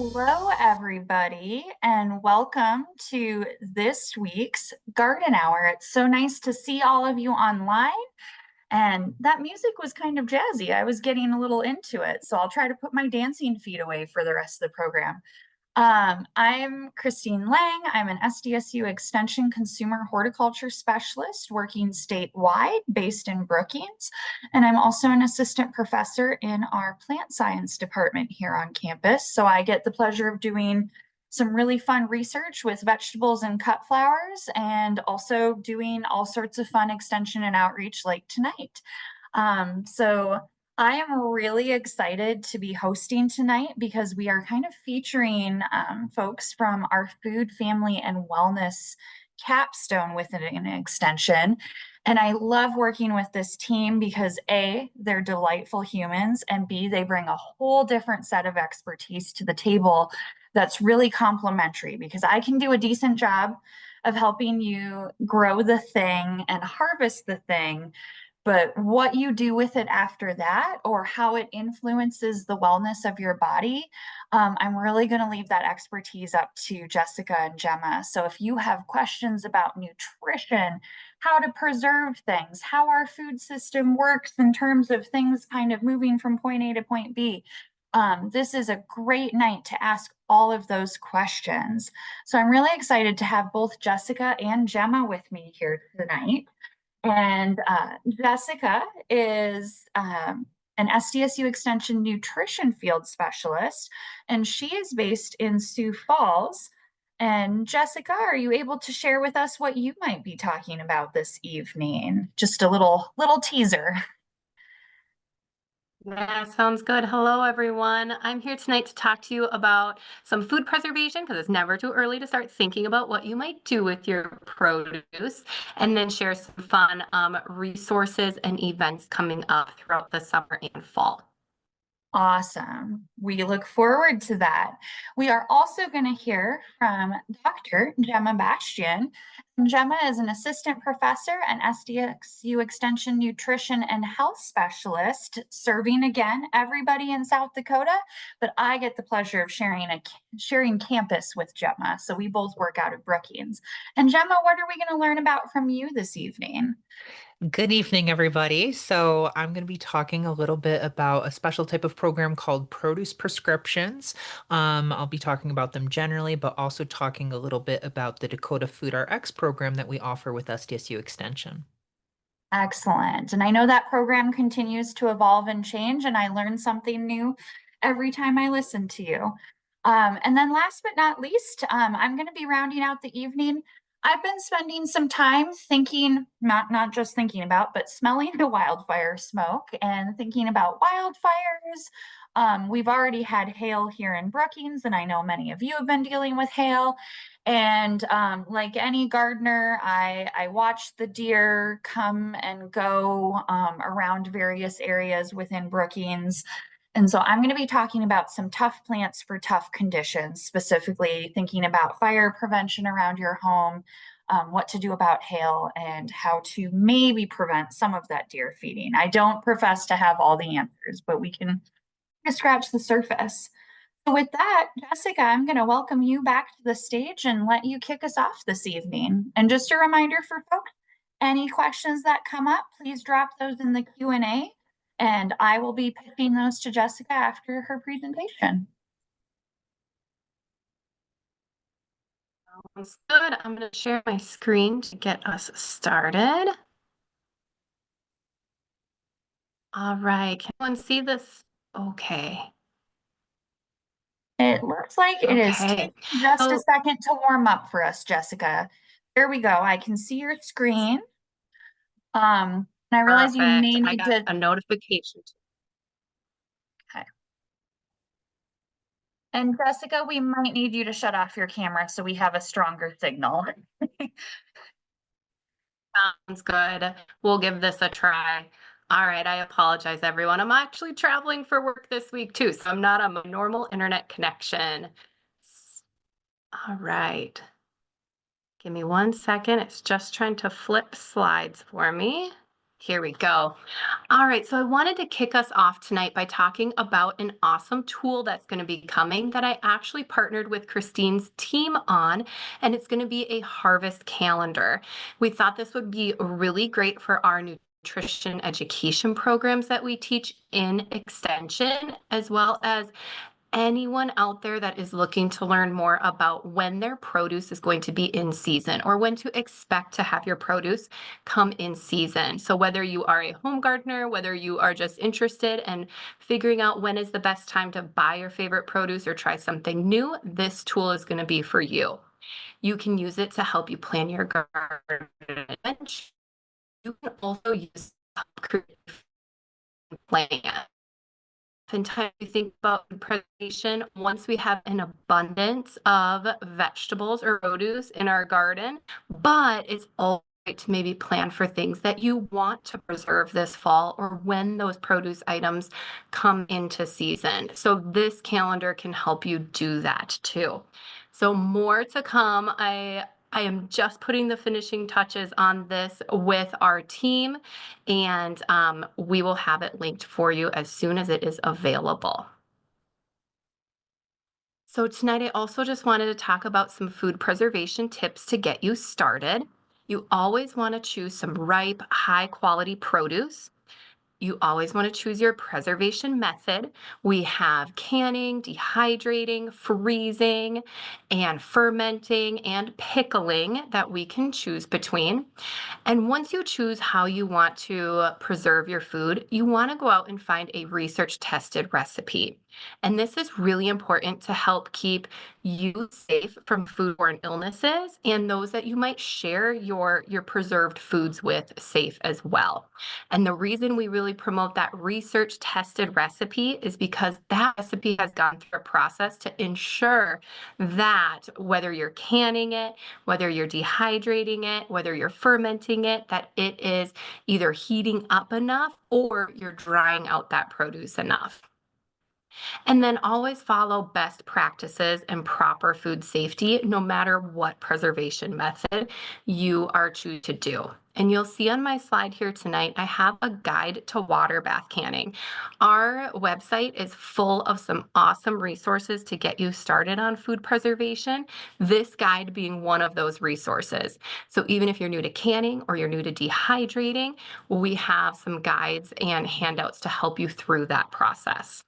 Hello, everybody, and welcome to this week's Garden Hour. It's so nice to see all of you online. And that music was kind of jazzy. I was getting a little into it, so I'll try to put my dancing feet away for the rest of the program. I'm Kristine Lang. I'm an SDSU Extension Consumer Horticulture Specialist working statewide based in Brookings. And I'm also an assistant professor in our plant science department here on campus. So I get the pleasure of doing some really fun research with vegetables and cut flowers and also doing all sorts of fun extension and outreach like tonight. So I am really excited to be hosting tonight because we are kind of featuring folks from our food, family, and wellness capstone within an extension. And I love working with this team because A, they're delightful humans, and B, they bring a whole different set of expertise to the table that's really complementary because I can do a decent job of helping you grow the thing and harvest the thing. But what you do with it after that, or how it influences the wellness of your body, I'm really going to leave that expertise up to Jessica and Gemma. So if you have questions about nutrition, how to preserve things, how our food system works in terms of things kind of moving from point A to point B, this is a great night to ask all of those questions. So I'm really excited to have both Jessica and Gemma with me here tonight. And Jessica is an SDSU Extension nutrition field specialist, and she is based in Sioux Falls. And Jessica, are you able to share with us what you might be talking about this evening? Just a little teaser. Yeah, sounds good. Hello, everyone. I'm here tonight to talk to you about some food preservation because it's never too early to start thinking about what you might do with your produce, and then share some fun resources and events coming up throughout the summer and fall. Awesome. We look forward to that. We are also going to hear from Dr. Gemma Bastian. Gemma is an assistant professor and SDSU Extension Nutrition and Health Specialist, serving again everybody in South Dakota. But I get the pleasure of sharing campus with Gemma. So we both work out at Brookings. And Gemma, what are we going to learn about from you this evening? Good evening, everybody. So, I'm going to be talking a little bit about a special type of program called produce prescriptions. I'll be talking about them generally, but also talking a little bit about the Dakota Food Rx program that we offer with SDSU Extension. Excellent. And I know that program continues to evolve and change, and I learn something new every time I listen to you. And then last but not least, I'm going to be rounding out the evening. I've been spending some time thinking, not just thinking about, but smelling the wildfire smoke and thinking about wildfires. We've already had hail here in Brookings, and I know many of you have been dealing with hail. And like any gardener, I watch the deer come and go around various areas within Brookings. And so I'm going to be talking about some tough plants for tough conditions, specifically thinking about fire prevention around your home, what to do about hail, and how to maybe prevent some of that deer feeding. I don't profess to have all the answers, but we can scratch the surface. So with that, Jessica, I'm going to welcome you back to the stage and let you kick us off this evening. And just a reminder for folks, any questions that come up, please drop those in the Q&A, and I will be pitching those to Jessica after her presentation. Sounds good. I'm going to share my screen to get us started. All right. Can anyone see this? Okay. It looks like it is Okay. taking just a So, second to warm up for us, Jessica. There we go. I can see your screen. And I realize you perfect. may I need got to. a notification. Okay. And Jessica, we might need you to shut off your camera so we have a stronger signal. Sounds good. We'll give this a try. All right, I apologize, everyone. I'm actually traveling for work this week too, so I'm not on my normal internet connection. All right. Give me 1 second. It's just trying to flip slides for me. Here we go. All right, so I wanted to kick us off tonight by talking about an awesome tool that's going to be coming that I actually partnered with Kristine's team on, and it's going to be a harvest calendar. We thought this would be really great for our nutrition education programs that we teach in extension, as well as anyone out there that is looking to learn more about when their produce is going to be in season or when to expect to have your produce come in season. So whether you are a home gardener, whether you are just interested in figuring out when is the best time to buy your favorite produce or try something new, this tool is going to be for you. You can use it to help you plan your garden. You can also use it to help create a plan. Oftentimes we think about food preservation once we have an abundance of vegetables or produce in our garden, but it's all right to maybe plan for things that you want to preserve this fall or when those produce items come into season. So this calendar can help you do that too. So more to come. I am just putting the finishing touches on this with our team, and we will have it linked for you as soon as it is available. So tonight, I also just wanted to talk about some food preservation tips to get you started. You always want to choose some ripe, high quality produce. You always want to choose your preservation method. We have canning, dehydrating, freezing, and fermenting and pickling that we can choose between. And once you choose how you want to preserve your food, you want to go out and find a research tested recipe. And this is really important to help keep you safe from foodborne illnesses and those that you might share your preserved foods with safe as well. And the reason we really promote that research tested recipe is because that recipe has gone through a process to ensure that whether you're canning it, whether you're dehydrating it, whether you're fermenting it, that it is either heating up enough or you're drying out that produce enough. And then always follow best practices and proper food safety, no matter what preservation method you are choosing to do. And you'll see on my slide here tonight, I have a guide to water bath canning. Our website is full of some awesome resources to get you started on food preservation, this guide being one of those resources. So even if you're new to canning or you're new to dehydrating, we have some guides and handouts to help you through that process.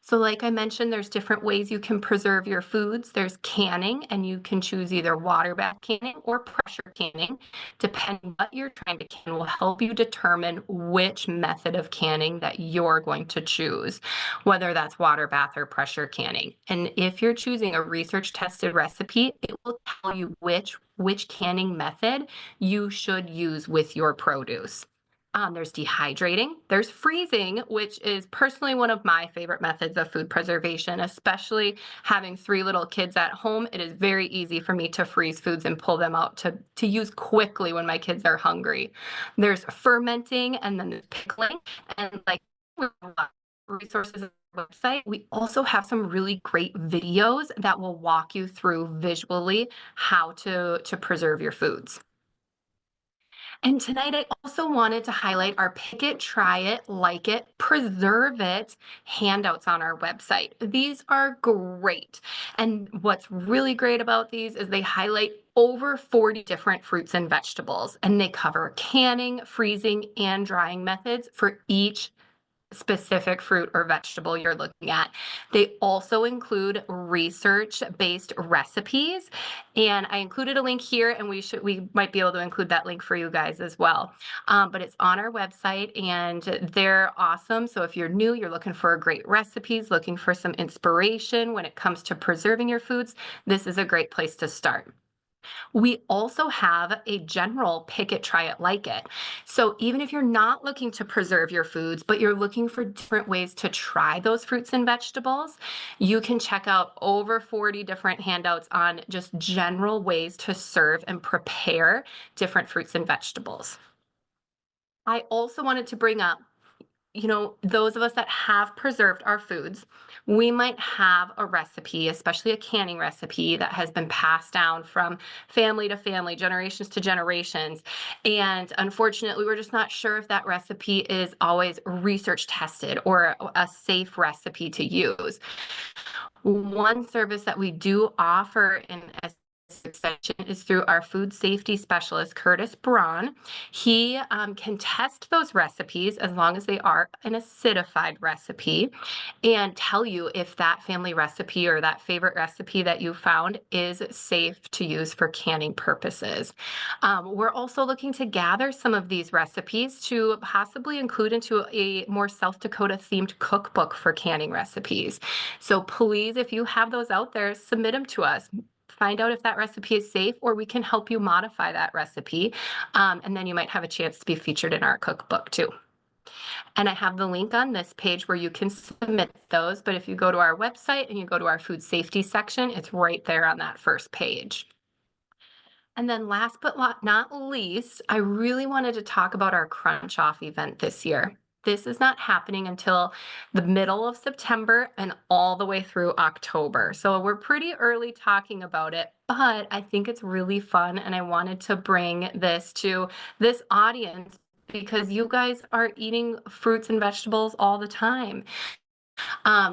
So like I mentioned, there's different ways you can preserve your foods. There's canning, and you can choose either water bath canning or pressure canning. Depending what you're trying to can will help you determine which method of canning that you're going to choose, whether that's water bath or pressure canning. And if you're choosing a research tested recipe, it will tell you which canning method you should use with your produce. There's dehydrating, there's freezing, which is personally one of my favorite methods of food preservation, especially having 3 little kids at home. It is very easy for me to freeze foods and pull them out to use quickly when my kids are hungry. There's fermenting, and then there's pickling, and like resources on the website, we also have some really great videos that will walk you through visually how to preserve your foods. And tonight, I also wanted to highlight our Pick It, Try It, Like It, Preserve It handouts on our website. These are great. And what's really great about these is they highlight over 40 different fruits and vegetables, and they cover canning, freezing, and drying methods for each specific fruit or vegetable you're looking at. They also include research-based recipes, and I included a link here, and we might be able to include that link for you guys as well. But it's on our website, and they're awesome. So if you're new, you're looking for great recipes, looking for some inspiration when it comes to preserving your foods, this is a great place to start. We also have a general Pick It, Try It, Like It. So even if you're not looking to preserve your foods, but you're looking for different ways to try those fruits and vegetables, you can check out over 40 different handouts on just general ways to serve and prepare different fruits and vegetables. I also wanted to bring up those of us that have preserved our foods, we might have a recipe, especially a canning recipe that has been passed down from family to family, generations to generations. And unfortunately, we're just not sure if that recipe is always research tested or a safe recipe to use. One service that we do offer in extension is through our food safety specialist, Curtis Braun. He can test those recipes as long as they are an acidified recipe and tell you if that family recipe or that favorite recipe that you found is safe to use for canning purposes. We're also looking to gather some of these recipes to possibly include into a more South Dakota themed cookbook for canning recipes. So please, if you have those out there, submit them to us. Find out if that recipe is safe, or we can help you modify that recipe. And then you might have a chance to be featured in our cookbook too. And I have the link on this page where you can submit those. But if you go to our website and you go to our food safety section, it's right there on that first page. And then last but not least, I really wanted to talk about our Crunch Off event this year. This is not happening until the middle of September and all the way through October. So we're pretty early talking about it, but I think it's really fun. And I wanted to bring this to this audience because you guys are eating fruits and vegetables all the time.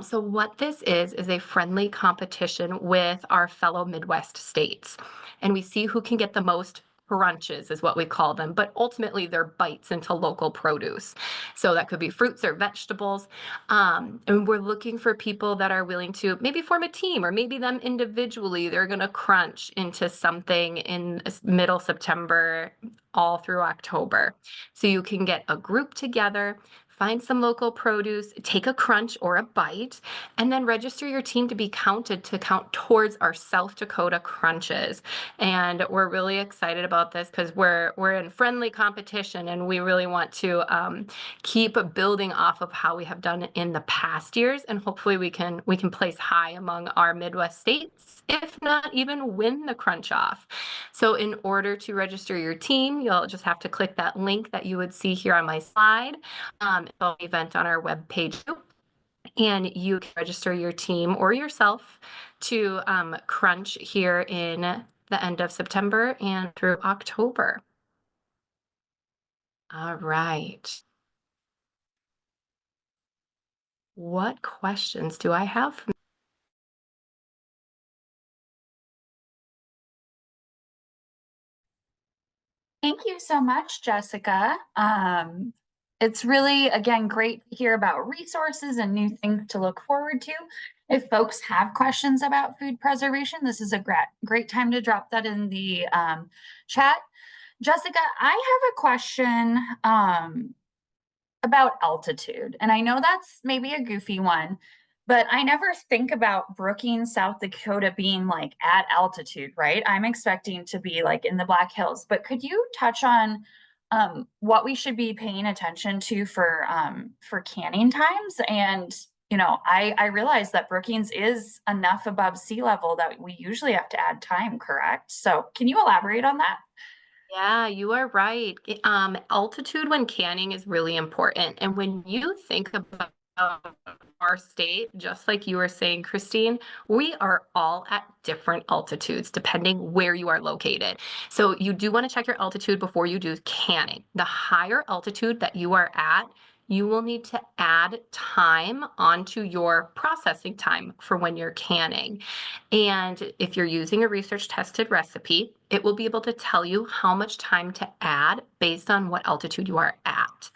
So what this is a friendly competition with our fellow Midwest states. And we see who can get the most crunches is what we call them, but ultimately they're bites into local produce. So that could be fruits or vegetables. And we're looking for people that are willing to maybe form a team, or maybe them individually, they're going to crunch into something in middle September all through October. So you can get a group together, find some local produce, take a crunch or a bite, and then register your team to be counted to count towards our South Dakota crunches. And we're really excited about this because we're in friendly competition, and we really want to keep building off of how we have done in the past years, and hopefully we can place high among our Midwest states, if not even win the Crunch Off. So in order to register your team, you'll just have to click that link that you would see here on my slide. Event on our webpage, and you can register your team or yourself to crunch here in the end of September and through October. All right. What questions do I have from Thank you so much, Jessica. It's really, again, great to hear about resources and new things to look forward to. If folks have questions about food preservation, this is a great time to drop that in the chat. Jessica, I have a question about altitude, and I know that's maybe a goofy one, but I never think about Brookings, South Dakota being like at altitude, right? I'm expecting to be like in the Black Hills, but could you touch on what we should be paying attention to for canning times? And I realize that Brookings is enough above sea level that we usually have to add time, correct? So can you elaborate on that? Yeah, you are right. Altitude when canning is really important. And when you think about our state, just like you were saying, Kristine, we are all at different altitudes depending where you are located. So you do want to check your altitude before you do canning. The higher altitude that you are at, you will need to add time onto your processing time for when you're canning. And if you're using a research tested recipe, it will be able to tell you how much time to add based on what altitude you are at.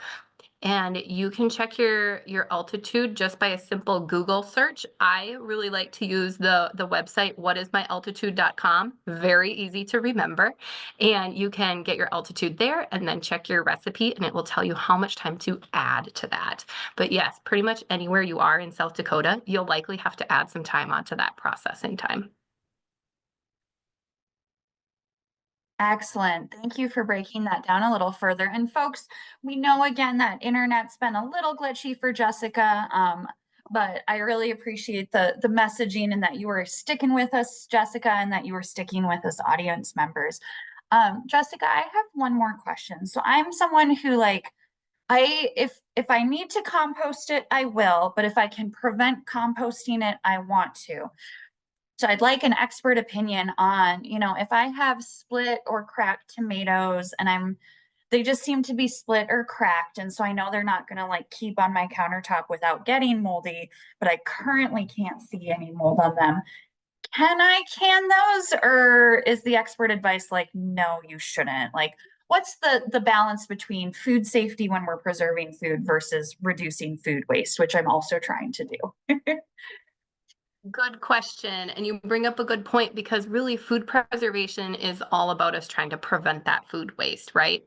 And you can check your altitude just by a simple Google search. I really like to use the website whatismyaltitude.com. Very easy to remember. And you can get your altitude there and then check your recipe, and it will tell you how much time to add to that. But yes, pretty much anywhere you are in South Dakota, you'll likely have to add some time onto that processing time. Excellent. Thank you for breaking that down a little further. And folks, we know again that internet's been a little glitchy for Jessica, but I really appreciate the messaging and that you were sticking with us, Jessica, and that you were sticking with us, audience members. Jessica, I have one more question. So I'm someone who If I need to compost it, I will, but if I can prevent composting it, I want to. So I'd like an expert opinion on, if I have split or cracked tomatoes and they just seem to be split or cracked. And so I know they're not going to like keep on my countertop without getting moldy, but I currently can't see any mold on them. Can I can those, or is the expert advice like, no, you shouldn't? Like, what's the balance between food safety when we're preserving food versus reducing food waste, which I'm also trying to do? Good question. And you bring up a good point because really food preservation is all about us trying to prevent that food waste, right?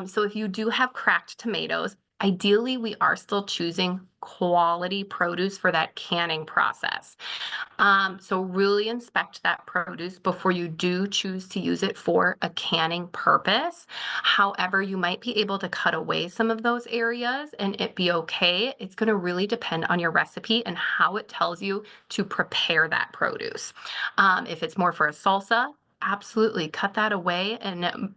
So if you do have cracked tomatoes, ideally we are still choosing quality produce for that canning process. So really inspect that produce before you do choose to use it for a canning purpose. However, you might be able to cut away some of those areas and it be okay. It's going to really depend on your recipe and how it tells you to prepare that produce. If it's more for a salsa, absolutely cut that away and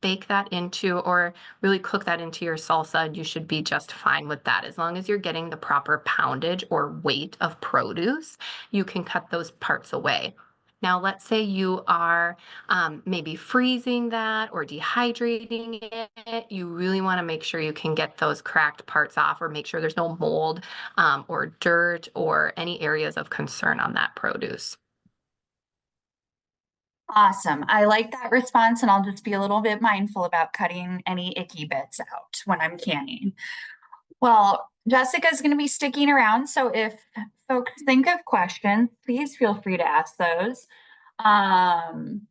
bake that into or really cook that into your salsa, and you should be just fine with that. As long as you're getting the proper poundage or weight of produce, you can cut those parts away. Now, let's say you are maybe freezing that or dehydrating it. You really want to make sure you can get those cracked parts off or make sure there's no mold or dirt or any areas of concern on that produce. Awesome. I like that response, and I'll just be a little bit mindful about cutting any icky bits out when I'm canning. Well, Jessica's going to be sticking around, so if folks think of questions, please feel free to ask those. And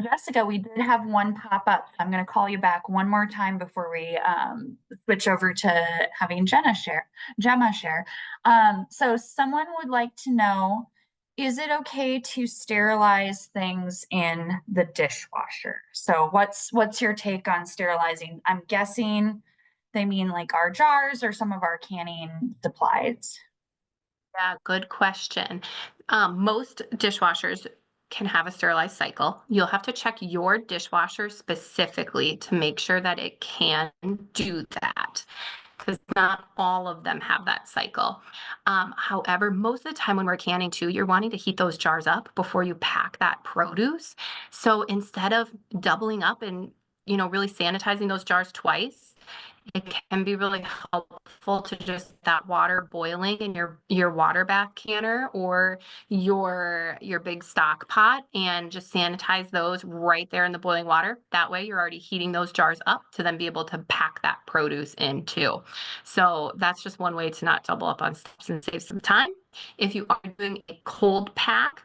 Jessica, we did have one pop up, so I'm going to call you back one more time before we switch over to having Gemma share. So someone would like to know, is it okay to sterilize things in the dishwasher? So what's your take on sterilizing? I'm guessing they mean like our jars or some of our canning supplies. Yeah, good question. Most dishwashers can have a sterilized cycle. You'll have to check your dishwasher specifically to make sure that it can do that, because not all of them have that cycle. However, most of the time when we're canning too, you're wanting to heat those jars up before you pack that produce. So instead of doubling up and really sanitizing those jars twice, it can be really helpful to just that water boiling in your water bath canner or your big stock pot and just sanitize those right there in the boiling water. That way you're already heating those jars up to then be able to pack that produce in too. So that's just one way to not double up on steps and save some time. If you are doing a cold pack,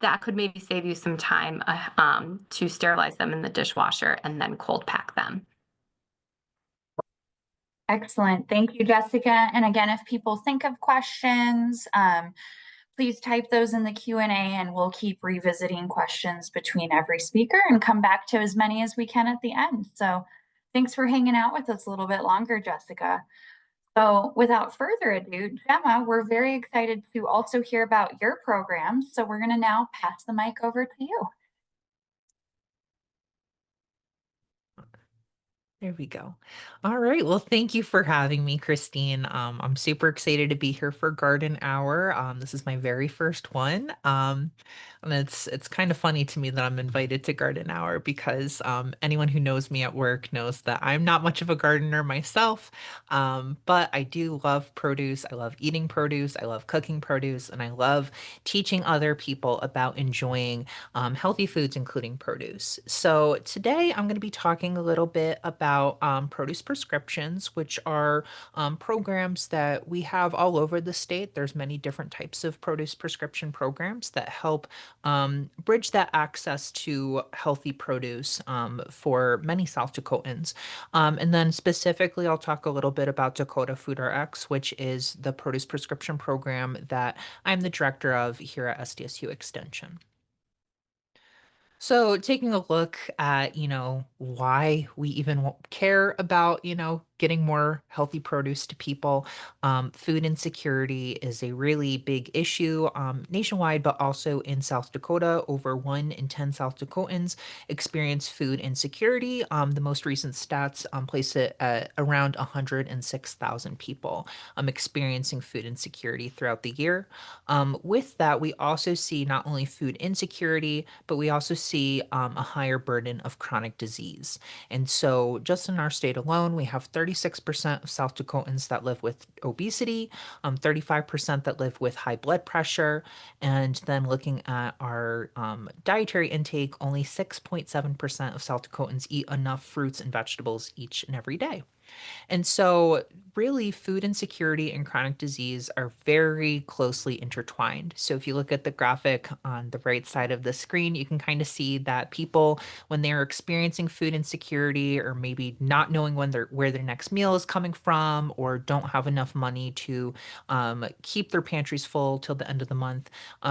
that could maybe save you some time to sterilize them in the dishwasher and then cold pack them. Excellent. Thank you, Jessica. And again, if people think of questions, please type those in the Q&A and we'll keep revisiting questions between every speaker and come back to as many as we can at the end. So thanks for hanging out with us a little bit longer, Jessica. So without further ado, Gemma, we're very excited to also hear about your program. So we're going to now pass the mic over to you. There we go. All right. Well, thank you for having me, Kristine. I'm super excited to be here for Garden Hour. This is my very first one. And it's kind of funny to me that I'm invited to Garden Hour because anyone who knows me at work knows that I'm not much of a gardener myself. But I do love produce. I love eating produce. I love cooking produce, and I love teaching other people about enjoying healthy foods, including produce. So today I'm going to be talking a little bit about produce prescriptions, which are programs that we have all over the state. There's many different types of produce prescription programs that help bridge that access to healthy produce for many South Dakotans. And then specifically, I'll talk a little bit about Dakota Food Rx, which is the produce prescription program that I'm the director of here at SDSU Extension. So taking a look at, why we even care about, getting more healthy produce to people. Food insecurity is a really big issue nationwide, but also in South Dakota. Over 1 in 10 South Dakotans experience food insecurity. The most recent stats place it at around 106,000 people experiencing food insecurity throughout the year. With that, we also see not only food insecurity, but we also see a higher burden of chronic disease. And so, just in our state alone, we have 36% of South Dakotans that live with obesity, 35% that live with high blood pressure. And then looking at our dietary intake, only 6.7% of South Dakotans eat enough fruits and vegetables each and every day. And so, really, food insecurity and chronic disease are very closely intertwined. So, if you look at the graphic on the right side of the screen, you can kind of see that people, when they're experiencing food insecurity or maybe not knowing where their next meal is coming from or don't have enough money to keep their pantries full till the end of the month,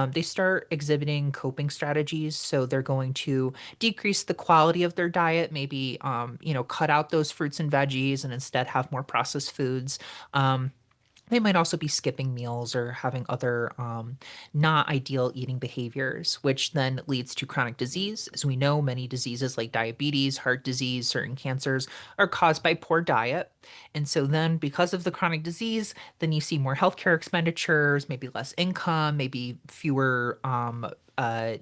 they start exhibiting coping strategies. So, they're going to decrease the quality of their diet, maybe cut out those fruits and veggies and instead have more processed foods. They might also be skipping meals or having other not ideal eating behaviors, which then leads to chronic disease. As we know, many diseases like diabetes, heart disease, certain cancers are caused by poor diet. And so then, because of the chronic disease, then you see more healthcare expenditures, maybe less income, maybe fewer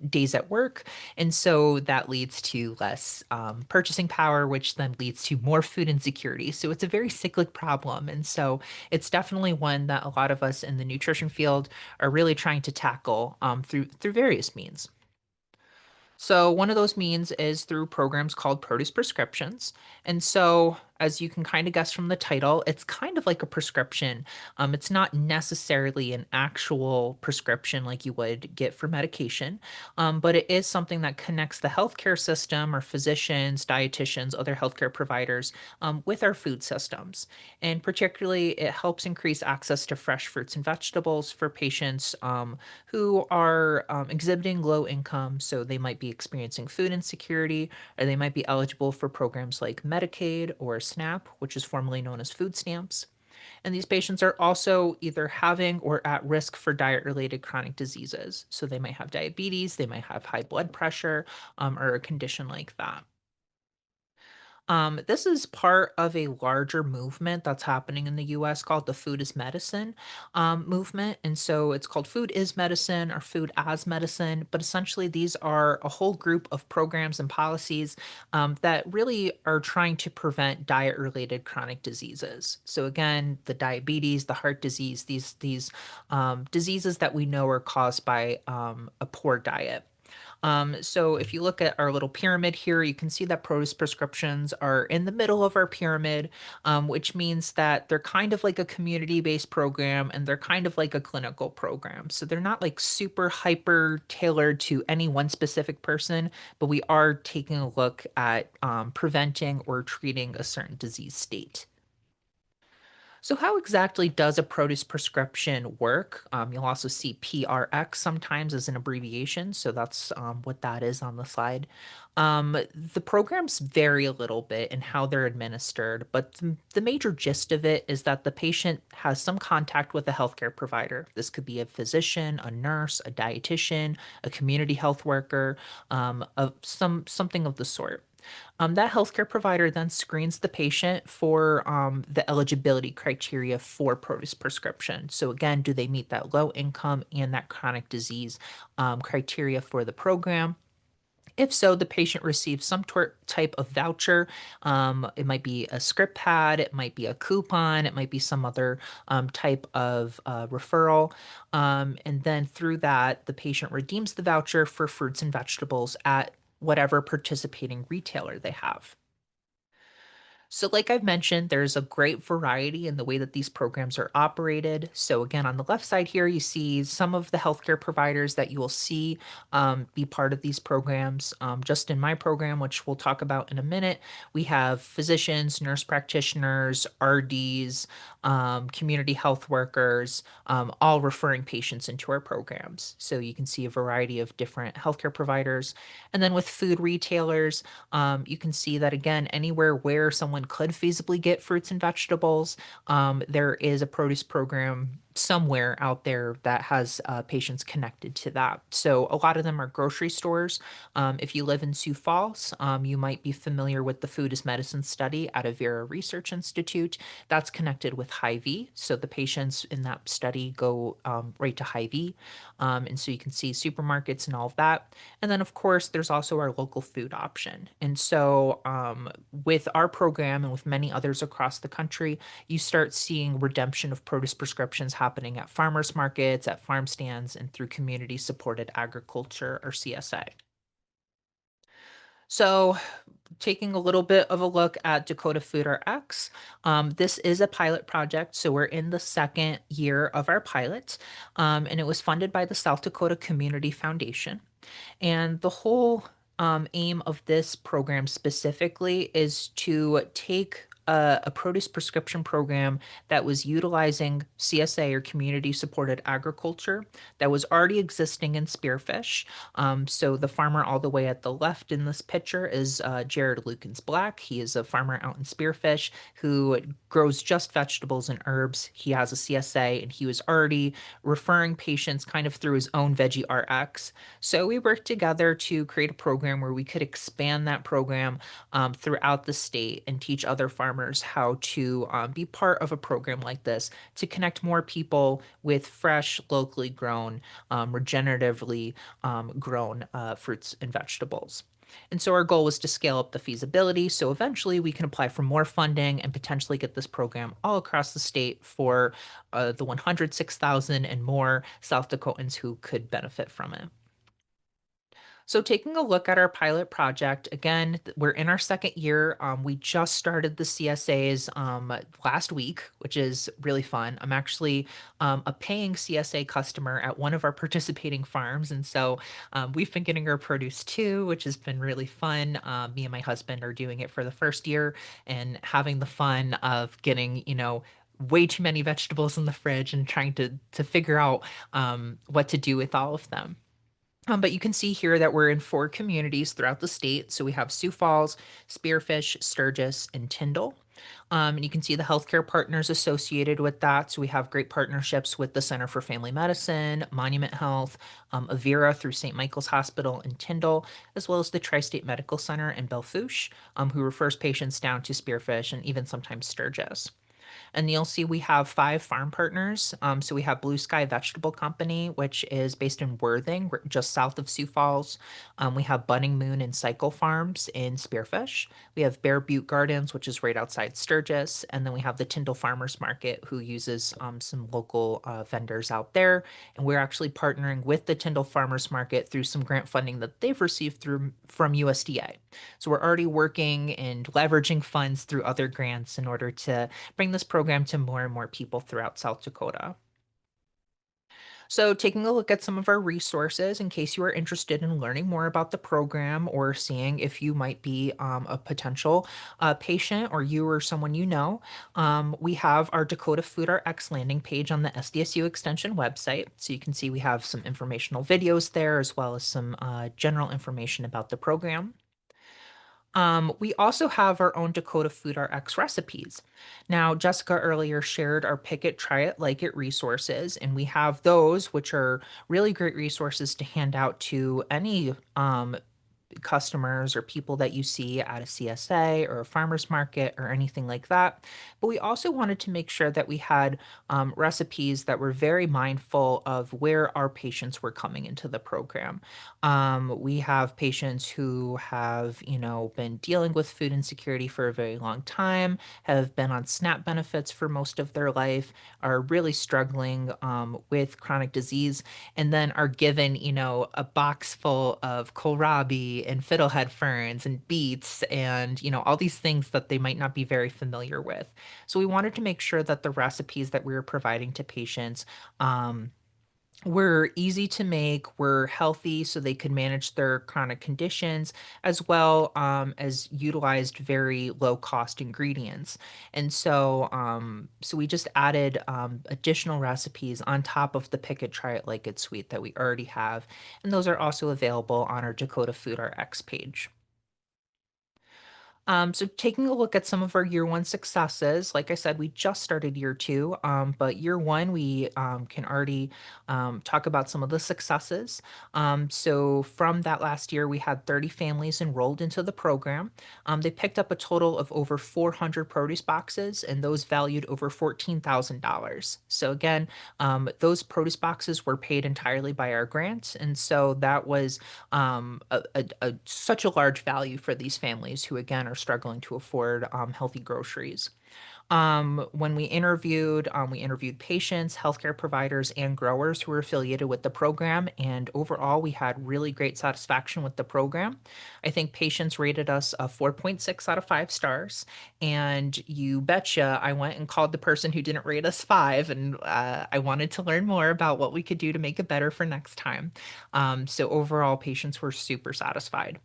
days at work. And so that leads to less purchasing power, which then leads to more food insecurity. So it's a very cyclic problem. And so it's definitely one that a lot of us in the nutrition field are really trying to tackle through various means. So one of those means is through programs called produce prescriptions. And so, as you can kind of guess from the title, it's kind of like a prescription. It's not necessarily an actual prescription like you would get for medication, but it is something that connects the healthcare system or physicians, dietitians, other healthcare providers with our food systems. And particularly, it helps increase access to fresh fruits and vegetables for patients who are exhibiting low income. So they might be experiencing food insecurity, or they might be eligible for programs like Medicaid or SNAP, which is formerly known as food stamps. And these patients are also either having or at risk for diet related chronic diseases. So they might have diabetes, they might have high blood pressure, or a condition like that. This is part of a larger movement that's happening in the US called the Food is Medicine movement. And so it's called Food is Medicine or Food as Medicine. But essentially, these are a whole group of programs and policies that really are trying to prevent diet related chronic diseases. So, again, the diabetes, the heart disease, these diseases that we know are caused by a poor diet. So if you look at our little pyramid here, you can see that produce prescriptions are in the middle of our pyramid, which means that they're kind of like a community-based program and they're kind of like a clinical program. So they're not like super hyper tailored to any one specific person, but we are taking a look at preventing or treating a certain disease state. So, how exactly does a produce prescription work? You'll also see PRX sometimes as an abbreviation. So, that's what that is on the slide. The programs vary a little bit in how they're administered, but the major gist of it is that the patient has some contact with a healthcare provider. This could be a physician, a nurse, a dietitian, a community health worker, something of the sort. That healthcare provider then screens the patient for the eligibility criteria for produce prescription. So, again, do they meet that low income and that chronic disease criteria for the program? If so, the patient receives some type of voucher. It might be a script pad, it might be a coupon, it might be some other type of referral. And then through that, the patient redeems the voucher for fruits and vegetables at whatever participating retailer they have. So, like I've mentioned, there's a great variety in the way that these programs are operated. So, again, on the left side here, you see some of the healthcare providers that you will see be part of these programs. Just in my program, which we'll talk about in a minute, we have physicians, nurse practitioners, RDs, community health workers, all referring patients into our programs. So, you can see a variety of different healthcare providers. And then with food retailers, you can see that again, anywhere where someone someone could feasibly get fruits and vegetables, there is a produce program somewhere out there that has patients connected to that. So a lot of them are grocery stores. If you live in Sioux Falls, you might be familiar with the Food as Medicine study at a Vera Research Institute. That's connected with Hy-Vee. So the patients in that study go right to Hy-Vee. And so you can see supermarkets and all of that. And then, of course, there's also our local food option. And so with our program and with many others across the country, you start seeing redemption of produce prescriptions happening at farmers markets, at farm stands, and through community supported agriculture or CSA. So, taking a little bit of a look at Dakota Food Rx, this is a pilot project. So, we're in the second year of our pilot, and it was funded by the South Dakota Community Foundation. And the whole aim of this program specifically is to take a produce prescription program that was utilizing CSA or community supported agriculture that was already existing in Spearfish. So the farmer all the way at the left in this picture is Jared Lukens Black. He is a farmer out in Spearfish who grows just vegetables and herbs. He has a CSA and he was already referring patients kind of through his own Veggie RX. So we worked together to create a program where we could expand that program throughout the state and teach other farmers how to be part of a program like this to connect more people with fresh, locally grown, regeneratively grown fruits and vegetables. And so our goal was to scale up the feasibility so eventually we can apply for more funding and potentially get this program all across the state for the 106,000 and more South Dakotans who could benefit from it. So taking a look at our pilot project, again, we're in our second year. We just started the CSAs last week, which is really fun. I'm actually a paying CSA customer at one of our participating farms. And so we've been getting our produce too, which has been really fun. Me and my husband are doing it for the first year and having the fun of getting, way too many vegetables in the fridge and trying to figure out what to do with all of them. But you can see here that we're in 4 communities throughout the state. So we have Sioux Falls, Spearfish, Sturgis, and Tyndall. And you can see the healthcare partners associated with that. So we have great partnerships with the Center for Family Medicine, Monument Health, Avera through St. Michael's Hospital in Tyndall, as well as the Tri-State Medical Center in Belfouche, who refers patients down to Spearfish and even sometimes Sturgis. And you'll see we have 5 farm partners. So we have Blue Sky Vegetable Company, which is based in Worthing, just south of Sioux Falls. We have Budding Moon and Cycle Farms in Spearfish. We have Bear Butte Gardens, which is right outside Sturgis. And then we have the Tyndall Farmers Market, who uses some local vendors out there. And we're actually partnering with the Tyndall Farmers Market through some grant funding that they've received from USDA. So we're already working and leveraging funds through other grants in order to bring this program to more and more people throughout South Dakota. So, taking a look at some of our resources in case you are interested in learning more about the program or seeing if you might be a potential patient or you or someone you know, we have our Dakota Food Rx landing page on the SDSU Extension website. So, you can see we have some informational videos there as well as some general information about the program. We also have our own Dakota Food RX recipes. Now, Jessica earlier shared our Pick It, Try It, Like It resources, and we have those, which are really great resources to hand out to any customers or people that you see at a CSA or a farmer's market or anything like that. But we also wanted to make sure that we had recipes that were very mindful of where our patients were coming into the program. We have patients who have, been dealing with food insecurity for a very long time, have been on SNAP benefits for most of their life, are really struggling with chronic disease, and then are given, a box full of kohlrabi and fiddlehead ferns and beets and, all these things that they might not be very familiar with. So we wanted to make sure that the recipes that we were providing to patients were easy to make, were healthy so they could manage their chronic conditions, as well as utilized very low cost ingredients. And so we just added additional recipes on top of the Pick It, Try It, Like It suite that we already have. And those are also available on our Dakota Food Rx page. So taking a look at some of our year one successes, like I said, we just started year two, but year one, we can already talk about some of the successes. So from that last year, we had 30 families enrolled into the program. They picked up a total of over 400 produce boxes, and those valued over $14,000. So again, those produce boxes were paid entirely by our grants, and so that was such a large value for these families who, again, are struggling to afford healthy groceries. When we interviewed patients, healthcare providers, and growers who were affiliated with the program. And overall, we had really great satisfaction with the program. I think patients rated us a 4.6 out of 5 stars. And you betcha, I went and called the person who didn't rate us five, and I wanted to learn more about what we could do to make it better for next time. So overall, patients were super satisfied.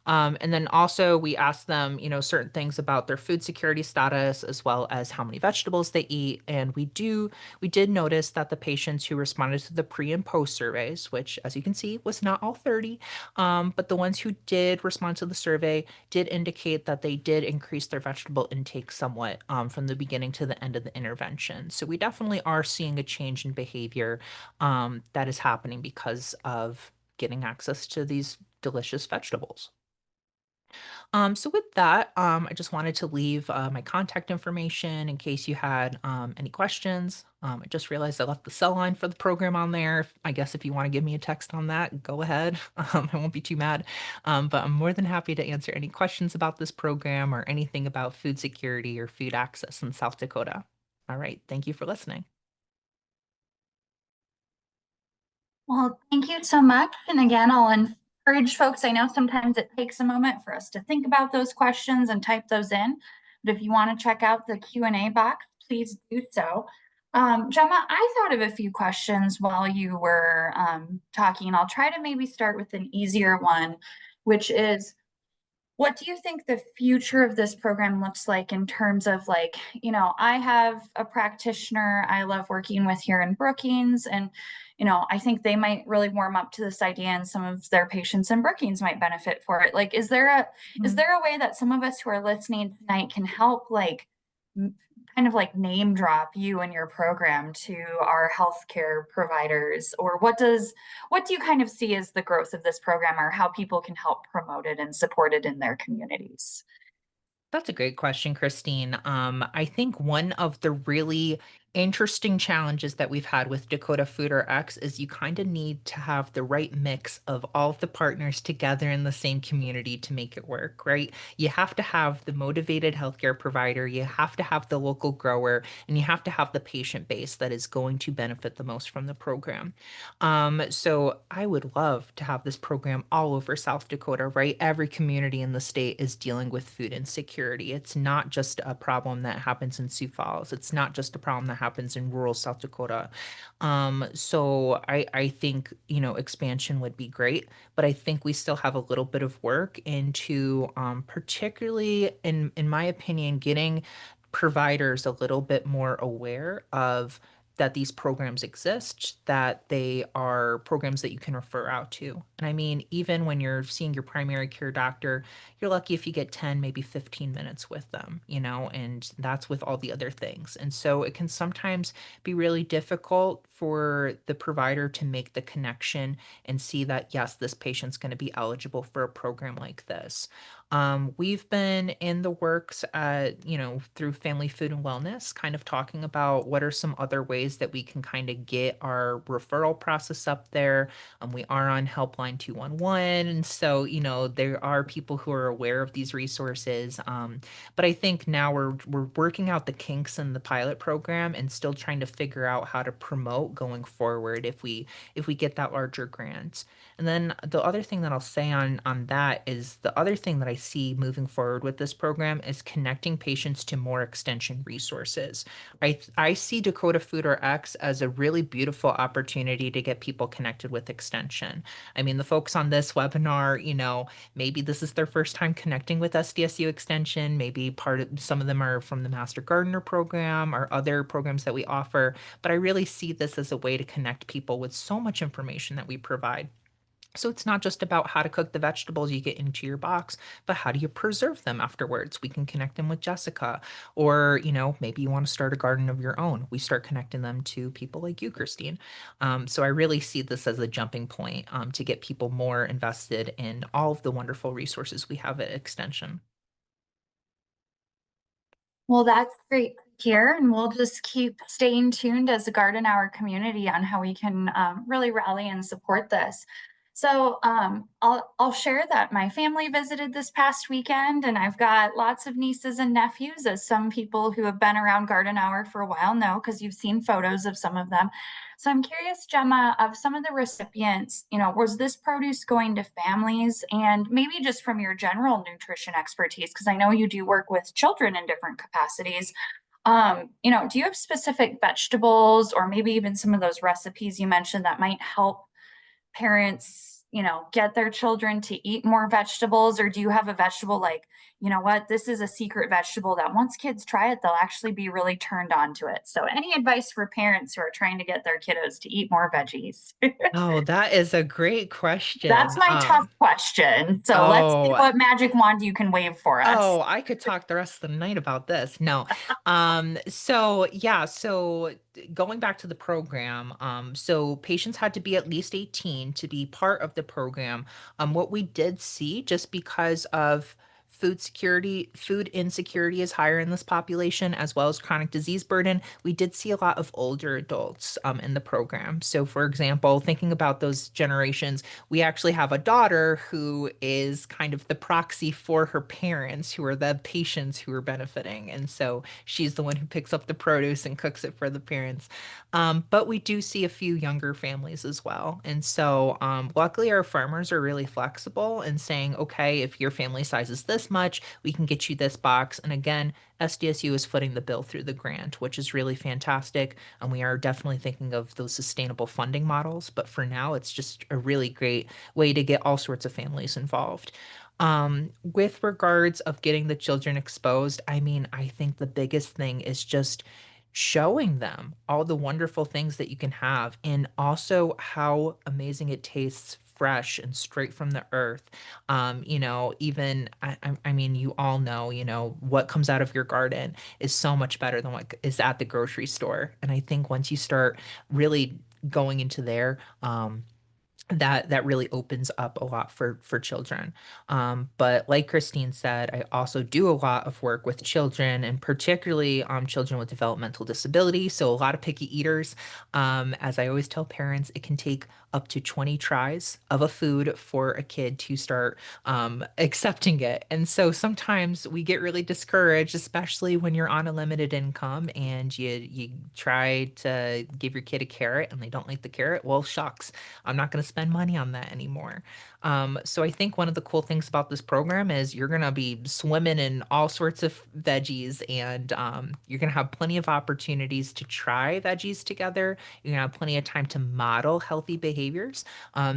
And then also we asked them, certain things about their food security status as well as how many vegetables they eat. And we did notice that the patients who responded to the pre and post surveys, which as you can see was not all 30, but the ones who did respond to the survey did indicate that they did increase their vegetable intake somewhat from the beginning to the end of the intervention. So we definitely are seeing a change in behavior that is happening because of getting access to these delicious vegetables. So with that, I just wanted to leave my contact information in case you had any questions. I just realized I left the cell line for the program on there. I guess if you want to give me a text on that, go ahead. I won't be too mad. But I'm more than happy to answer any questions about this program or anything about food security or food access in South Dakota. All right. Thank you for listening. Well, thank you so much. And again, I'll encourage folks. I know sometimes it takes a moment for us to think about those questions and type those in. But if you want to check out the Q&A box, please do so. Gemma, I thought of a few questions while you were talking. I'll try to maybe start with an easier one, which is, what do you think the future of this program looks like in terms of like, I have a practitioner I love working with here in Brookings, and, I think they might really warm up to this idea and some of their patients in Brookings might benefit for it. Like, is there a way that some of us who are listening tonight can help like kind of like name drop you and your program to our healthcare providers? Or what do you kind of see as the growth of this program, or how people can help promote it and support it in their communities? That's a great question, Christine. I think one of the really interesting challenges that we've had with Dakota Food Rx is you kind of need to have the right mix of all of the partners together in the same community to make it work, right? You have to have the motivated healthcare provider, you have to have the local grower, and you have to have the patient base that is going to benefit the most from the program. So I would love to have this program all over South Dakota, right? Every community in the state is dealing with food insecurity. It's not just a problem that happens in Sioux Falls. It's not just a problem that happens in rural South Dakota. So I think, expansion would be great, but I think we still have a little bit of work into, particularly in my opinion, getting providers a little bit more aware of that these programs exist, that they are programs that you can refer out to. And I mean, even when you're seeing your primary care doctor, you're lucky if you get 10, maybe 15 minutes with them, and that's with all the other things. And so it can sometimes be really difficult for the provider to make the connection and see that, yes, this patient's going to be eligible for a program like this. We've been in the works through Family Food and Wellness, kind of talking about what are some other ways that we can kind of get our referral process up there. We are on Helpline 211. And so, there are people who are aware of these resources. But I think now we're working out the kinks in the pilot program and still trying to figure out how to promote going forward if we get that larger grant. And then the other thing that I'll say on that is the other thing that I see moving forward with this program is connecting patients to more extension resources. I see Dakota Food Rx as a really beautiful opportunity to get people connected with extension. I mean, the folks on this webinar, maybe this is their first time connecting with SDSU extension. Maybe some of them are from the Master Gardener program or other programs that we offer. But I really see this as a way to connect people with so much information that we provide. So it's not just about how to cook the vegetables you get into your box, but how do you preserve them afterwards? We can connect them with Jessica, or maybe you want to start a garden of your own. We start connecting them to people like you, Christine. So I really see this as a jumping point to get people more invested in all of the wonderful resources we have at Extension. Well, that's great to hear, and we'll just keep staying tuned as a Garden Hour community on how we can really rally and support this. So I'll share that my family visited this past weekend, and I've got lots of nieces and nephews, as some people who have been around Garden Hour for a while know, because you've seen photos of some of them. So I'm curious, Gemma, of some of the recipients, was this produce going to families, and maybe just from your general nutrition expertise, because I know you do work with children in different capacities. Do you have specific vegetables or maybe even some of those recipes you mentioned that might help parents, get their children to eat more vegetables? Or do you have a vegetable like, this is a secret vegetable that once kids try it, they'll actually be really turned on to it? So, any advice for parents who are trying to get their kiddos to eat more veggies? Oh, that is a great That's question. my tough question. So, let's see Oh, what magic wand you can wave for us. Oh, I could talk the rest of the night about this. No. So yeah, so going back to the program, so patients had to be at least 18 to be part of the program. What we did see, just because of food insecurity is higher in this population, as well as chronic disease burden, we did see a lot of older adults in the program. So for example, thinking about those generations, we actually have a daughter who is kind of the proxy for her parents, who are the patients who are benefiting. And so she's the one who picks up the produce and cooks it for the parents. But we do see a few younger families as well. And so luckily, our farmers are really flexible in saying, okay, if your family size is this much, we can get you this box. And again, SDSU is footing the bill through the grant, which is really fantastic. And we are definitely thinking of those sustainable funding models. But for now, it's just a really great way to get all sorts of families involved. With regards of getting the children exposed, I mean, I think the biggest thing is just showing them all the wonderful things that you can have and also how amazing it tastes fresh and straight from the earth. Even I mean, you all know, what comes out of your garden is so much better than what is at the grocery store. And I think once you start really going into there, that really opens up a lot for children. But like Christine said, I also do a lot of work with children, and particularly children with developmental disability. So a lot of picky eaters. As I always tell parents, it can take up to 20 tries of a food for a kid to start accepting it. And so sometimes we get really discouraged, especially when you're on a limited income and you try to give your kid a carrot and they don't like the carrot. Well, shucks, I'm not going to spend money on that anymore. So I think one of the cool things about this program is you're going to be swimming in all sorts of veggies, and you're going to have plenty of opportunities to try veggies together. You're going to have plenty of time to model healthy behaviors.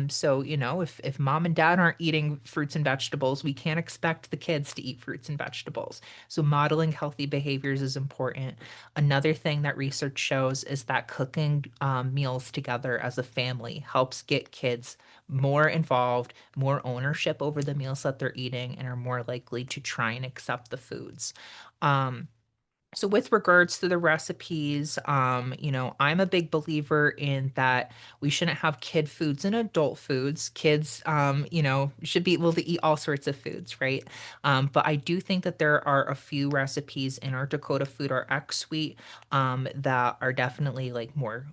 So, if mom and dad aren't eating fruits and vegetables, we can't expect the kids to eat fruits and vegetables. So modeling healthy behaviors is important. Another thing that research shows is that cooking meals together as a family helps get kids more involved, more ownership over the meals that they're eating, and are more likely to try and accept the foods. Um, so with regards to the recipes, I'm a big believer in that we shouldn't have kid foods and adult foods. Kids, should be able to eat all sorts of foods, right? But I do think that there are a few recipes in our Dakota Food Rx suite that are definitely like more,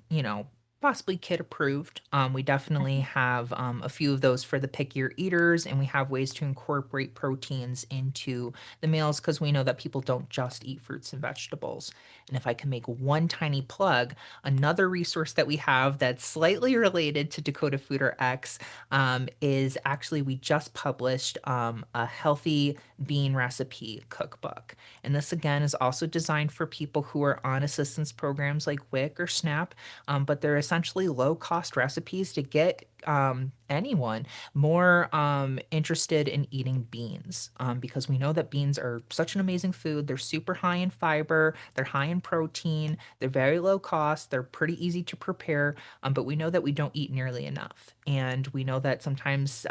possibly kid approved. We definitely have a few of those for the pickier eaters, and we have ways to incorporate proteins into the meals because we know that people don't just eat fruits and vegetables. And if I can make one tiny plug, another resource that we have that's slightly related to Dakota Food Rx is actually we just published a healthy bean recipe cookbook. And this again is also designed for people who are on assistance programs like WIC or SNAP, but they're essentially low cost recipes to get anyone more interested in eating beans, because we know that beans are such an amazing food. They're super high in fiber, they're high in protein, they're very low cost, they're pretty easy to prepare, but we know that we don't eat nearly enough. And we know that sometimes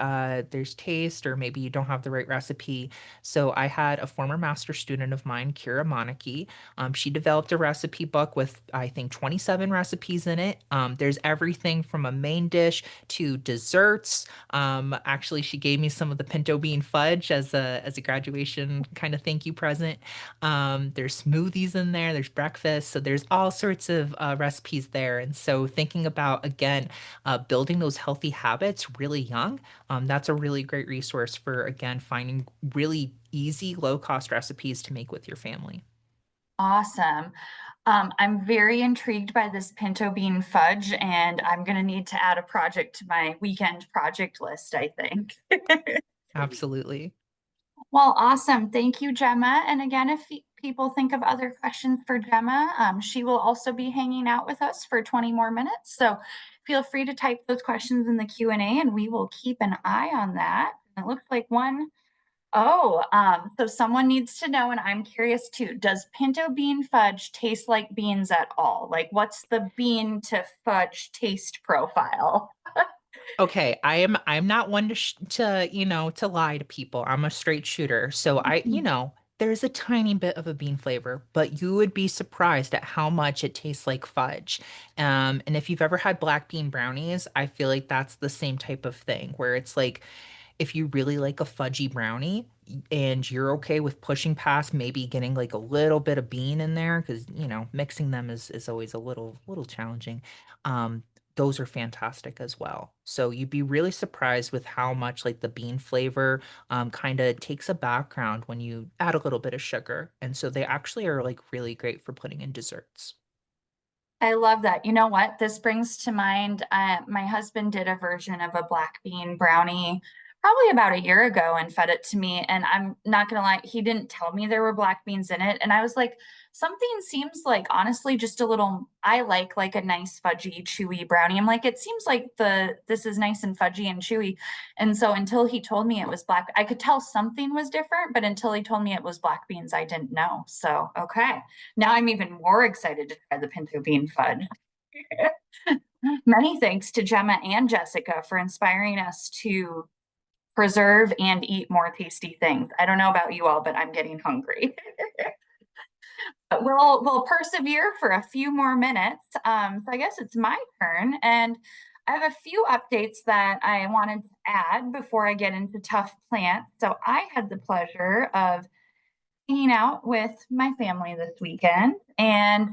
there's taste, or maybe you don't have the right recipe. So I had a former master student of mine, Kira Monarchy. She developed a recipe book with, I think, 27 recipes in it. There's everything from a main dish to desserts. Actually, she gave me some of the pinto bean fudge as a graduation kind of thank you present. There's smoothies in there, there's breakfast, so there's all sorts of recipes there. And so thinking about, again, building those healthy habits really young, that's a really great resource for, again, finding really easy, low cost recipes to make with your family. Awesome. I'm very intrigued by this pinto bean fudge, and I'm going to need to add a project to my weekend project list, I think. Absolutely. Well, awesome. Thank you, Gemma. And again, if people think of other questions for Gemma, she will also be hanging out with us for 20 more minutes. So feel free to type those questions in the Q&A and we will keep an eye on that. It looks like one. Oh, so someone needs to know, and I'm curious too, does pinto bean fudge taste like beans at all? Like, what's the bean to fudge taste profile? Okay, I'm not one to lie to people. I'm a straight shooter. So there's a tiny bit of a bean flavor, but you would be surprised at how much it tastes like fudge. And if you've ever had black bean brownies, I feel like that's the same type of thing where it's like if you really like a fudgy brownie and you're okay with pushing past maybe getting like a little bit of bean in there, because mixing them is always a little challenging. um those are fantastic as well. So you'd be really surprised with how much like the bean flavor kind of takes a background when you add a little bit of sugar, and so they actually are like really great for putting in desserts. I love that. You know what? This brings to mind, my husband did a version of a black bean brownie probably about a year ago and fed it to me. And I'm not gonna lie, he didn't tell me there were black beans in it. And I was like, something seems like honestly just a little, I like a nice fudgy, chewy brownie. I'm like, it seems like this is nice and fudgy and chewy. And so until he told me it was black, I could tell something was different, but until he told me it was black beans, I didn't know. So okay. Now I'm even more excited to try the pinto bean fudge. Many thanks to Gemma and Jessica for inspiring us to preserve and eat more tasty things. I don't know about you all, but I'm getting hungry. But we'll persevere for a few more minutes. So I guess it's my turn, and I have a few updates that I wanted to add before I get into tough plants. So I had the pleasure of hanging out with my family this weekend, and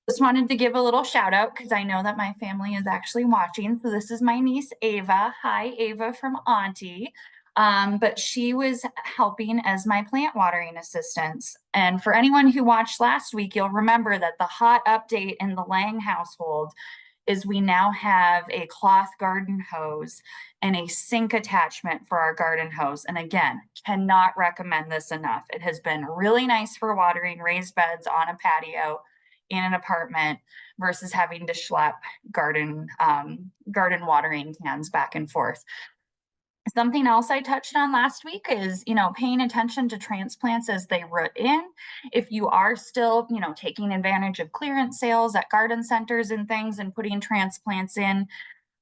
just wanted to give a little shout out because I know that my family is actually watching. So this is my niece Ava. Hi, Ava from Auntie. But she was helping as my plant watering assistant. And for anyone who watched last week, you'll remember that the hot update in the Lang household is we now have a cloth garden hose and a sink attachment for our garden hose. And again, cannot recommend this enough. It has been really nice for watering raised beds on a patio in an apartment versus having to schlep garden watering cans back and forth. Something else I touched on last week is, paying attention to transplants as they root in. If you are still, taking advantage of clearance sales at garden centers and things and putting transplants in,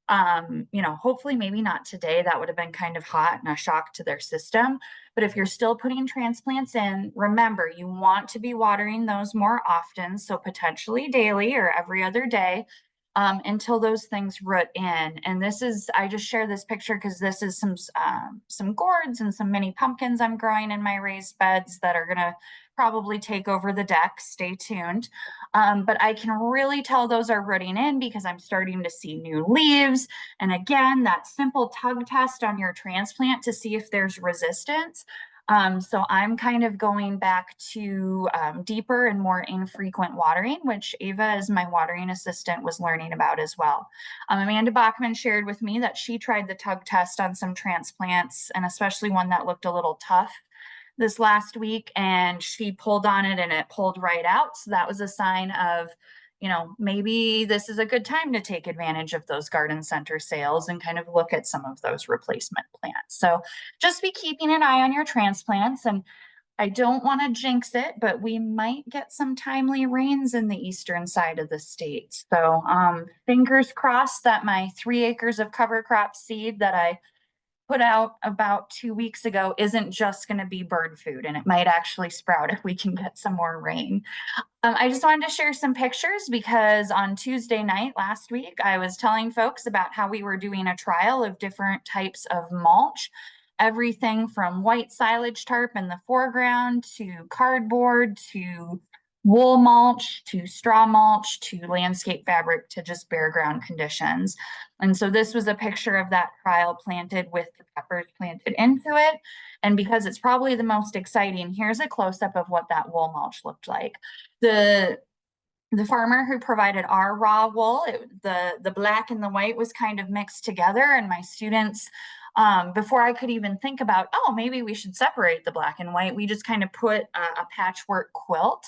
hopefully maybe not today. That would have been kind of hot and a shock to their system. But if you're still putting transplants in, remember you want to be watering those more often. So potentially daily or every other day, until those things root in. And I just share this picture because this is some gourds and some mini pumpkins I'm growing in my raised beds that are gonna probably take over the deck. Stay tuned. But I can really tell those are rooting in because I'm starting to see new leaves. And again, that simple tug test on your transplant to see if there's resistance. So I'm kind of going back to deeper and more infrequent watering, which Ava, as my watering assistant, was learning about as well. Amanda Bachman shared with me that she tried the tug test on some transplants, and especially one that looked a little tough this last week, and she pulled on it and it pulled right out. So that was a sign of maybe this is a good time to take advantage of those garden center sales and kind of look at some of those replacement plants. So just be keeping an eye on your transplants. And I don't want to jinx it, but we might get some timely rains in the eastern side of the state. So fingers crossed that my 3 acres of cover crop seed that I put out about 2 weeks ago isn't just going to be bird food, and it might actually sprout if we can get some more rain. I just wanted to share some pictures because on Tuesday night last week, I was telling folks about how we were doing a trial of different types of mulch, everything from white silage tarp in the foreground to cardboard to wool mulch to straw mulch to landscape fabric to just bare ground conditions. And so this was a picture of that trial planted with the peppers planted into it. And because it's probably the most exciting, here's a close-up of what that wool mulch looked like. The farmer who provided our raw wool, the black and the white was kind of mixed together, and my students, before I could even think about, oh, maybe we should separate the black and white, we just kind of put a patchwork quilt.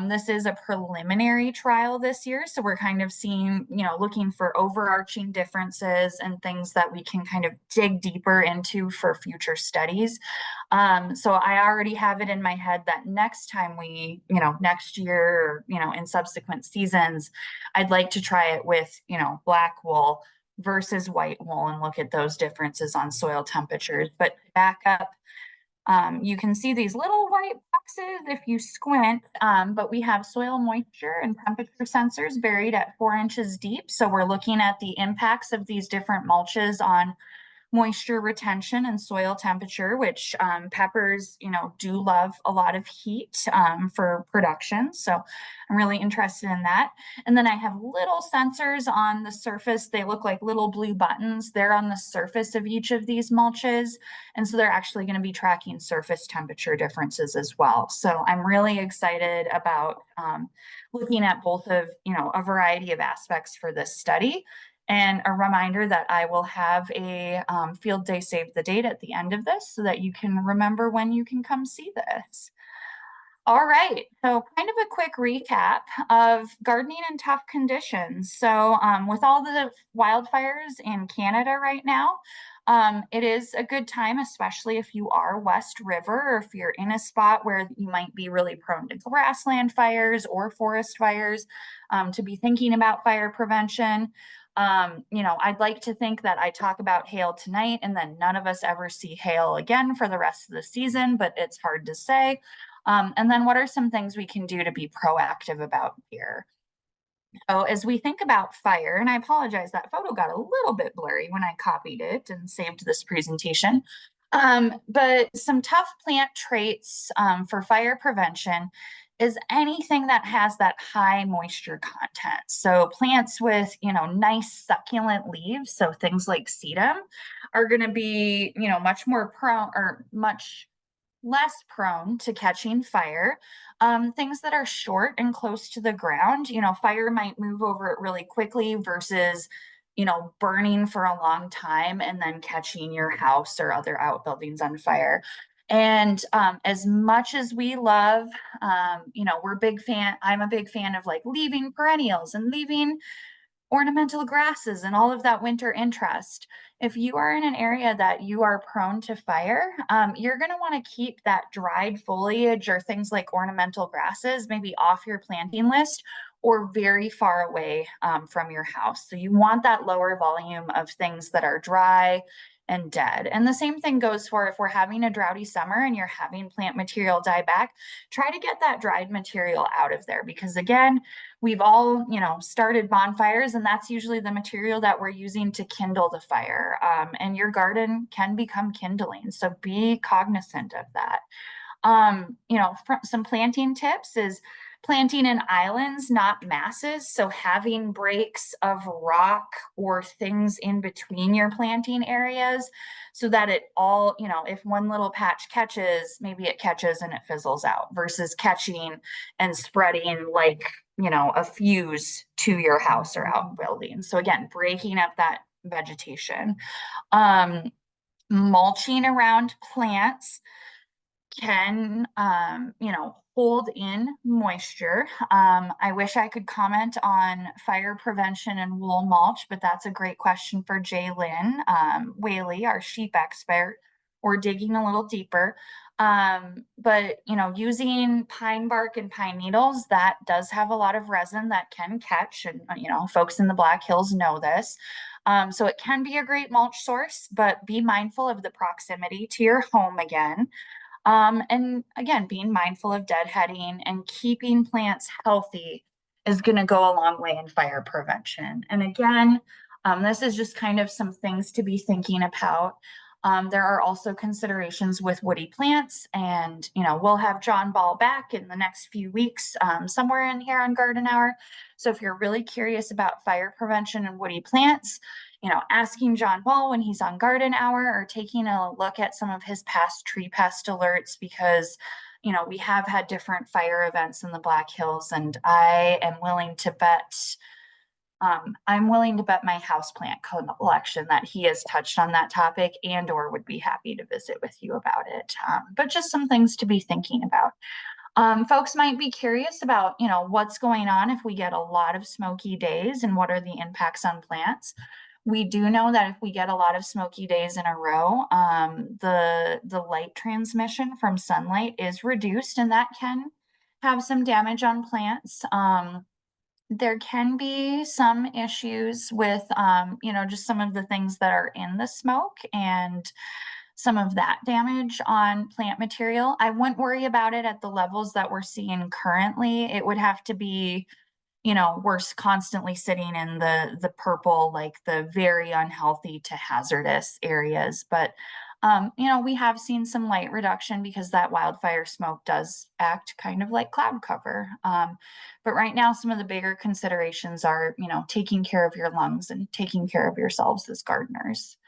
This is a preliminary trial this year, so we're kind of seeing, looking for overarching differences and things that we can kind of dig deeper into for future studies. So I already have it in my head that next time we, next year, in subsequent seasons, I'd like to try it with, black wool versus white wool and look at those differences on soil temperatures. But back up, you can see these little white boxes if you squint, but we have soil moisture and temperature sensors buried at 4 inches deep. So we're looking at the impacts of these different mulches on moisture retention and soil temperature, which peppers, do love a lot of heat for production. So I'm really interested in that. And then I have little sensors on the surface. They look like little blue buttons. They're on the surface of each of these mulches. And so they're actually going to be tracking surface temperature differences as well. So I'm really excited about looking at both of, a variety of aspects for this study. And a reminder that I will have a field day save the date at the end of this so that you can remember when you can come see this. All right, so kind of a quick recap of gardening in tough conditions. So with all the wildfires in Canada right now, it is a good time, especially if you are West River or if you're in a spot where you might be really prone to grassland fires or forest fires, to be thinking about fire prevention. I'd like to think that I talk about hail tonight and then none of us ever see hail again for the rest of the season, but it's hard to say. And then what are some things we can do to be proactive about here? So as we think about fire, and I apologize, that photo got a little bit blurry when I copied it and saved this presentation. But some tough plant traits for fire prevention is anything that has that high moisture content. So plants with, nice succulent leaves, so things like sedum, are going to be, much more prone or much less prone to catching fire. Things that are short and close to the ground, fire might move over it really quickly versus, burning for a long time and then catching your house or other outbuildings on fire. And as much as we love, I'm a big fan of like leaving perennials and leaving ornamental grasses and all of that winter interest. If you are in an area that you are prone to fire, you're going to want to keep that dried foliage or things like ornamental grasses maybe off your planting list or very far away from your house. So you want that lower volume of things that are dry and dead. And the same thing goes for if we're having a droughty summer and you're having plant material die back, try to get that dried material out of there because again, we've all, started bonfires and that's usually the material that we're using to kindle the fire. And your garden can become kindling. So be cognizant of that. Some planting tips is planting in islands, not masses. So having breaks of rock or things in between your planting areas so that it all, if one little patch catches, maybe it catches and it fizzles out versus catching and spreading like, a fuse to your house or outbuilding. So again, breaking up that vegetation. Mulching around plants. can, hold in moisture. I wish I could comment on fire prevention and wool mulch, but that's a great question for Jay Lynn Whaley, our sheep expert. We're digging a little deeper. But using pine bark and pine needles, that does have a lot of resin that can catch, and folks in the Black Hills know this. So it can be a great mulch source, but be mindful of the proximity to your home again. And again, being mindful of deadheading and keeping plants healthy is going to go a long way in fire prevention. And again, this is just kind of some things to be thinking about. There are also considerations with woody plants, and we'll have John Ball back in the next few weeks, somewhere in here on Garden Hour. So if you're really curious about fire prevention and woody plants, asking John Ball when he's on Garden Hour, or taking a look at some of his past tree pest alerts, because we have had different fire events in the Black Hills, and I'm willing to bet my houseplant collection that he has touched on that topic, and or would be happy to visit with you about it. But just some things to be thinking about. Folks might be curious about, what's going on if we get a lot of smoky days and what are the impacts on plants. We do know that if we get a lot of smoky days in a row, the light transmission from sunlight is reduced, and that can have some damage on plants. There can be some issues with, just some of the things that are in the smoke and some of that damage on plant material. I wouldn't worry about it at the levels that we're seeing currently. It would have to be, we're constantly sitting in the purple, like the very unhealthy to hazardous areas. But we have seen some light reduction because that wildfire smoke does act kind of like cloud cover. But right now, some of the bigger considerations are, taking care of your lungs and taking care of yourselves as gardeners.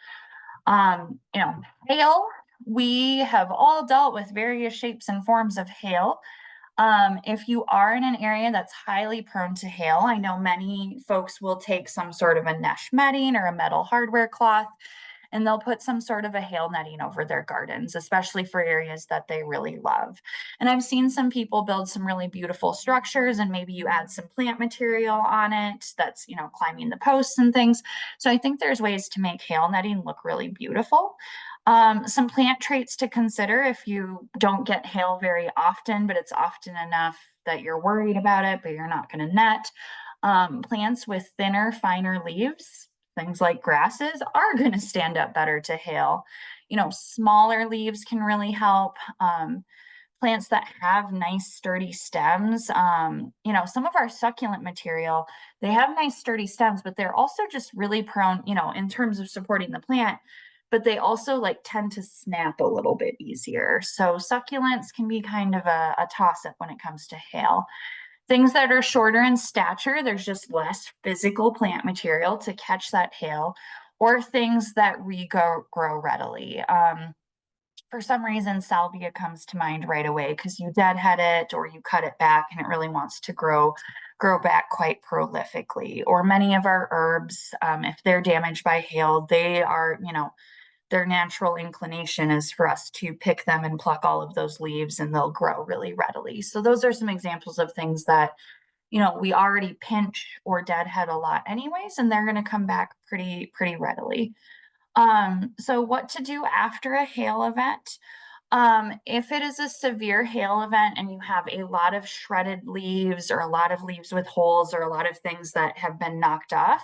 Hail, we have all dealt with various shapes and forms of hail. If you are in an area that's highly prone to hail, I know many folks will take some sort of a mesh netting or a metal hardware cloth, and they'll put some sort of a hail netting over their gardens, especially for areas that they really love. And I've seen some people build some really beautiful structures, and maybe you add some plant material on it that's, climbing the posts and things. So I think there's ways to make hail netting look really beautiful. Some plant traits to consider if you don't get hail very often, but it's often enough that you're worried about it, but you're not going to net. Plants with thinner, finer leaves, things like grasses, are going to stand up better to hail. Smaller leaves can really help. Plants that have nice sturdy stems, some of our succulent material, they have nice sturdy stems, but they're also just really prone, in terms of supporting the plant, but they also like tend to snap a little bit easier. So succulents can be kind of a toss-up when it comes to hail. Things that are shorter in stature, there's just less physical plant material to catch that hail, or things that regrow readily. For some reason, salvia comes to mind right away because you deadhead it or you cut it back and it really wants to grow back quite prolifically. Or many of our herbs, if they're damaged by hail, they are, their natural inclination is for us to pick them and pluck all of those leaves, and they'll grow really readily. So those are some examples of things that, we already pinch or deadhead a lot anyways, and they're going to come back pretty readily. So what to do after a hail event? If it is a severe hail event and you have a lot of shredded leaves or a lot of leaves with holes or a lot of things that have been knocked off,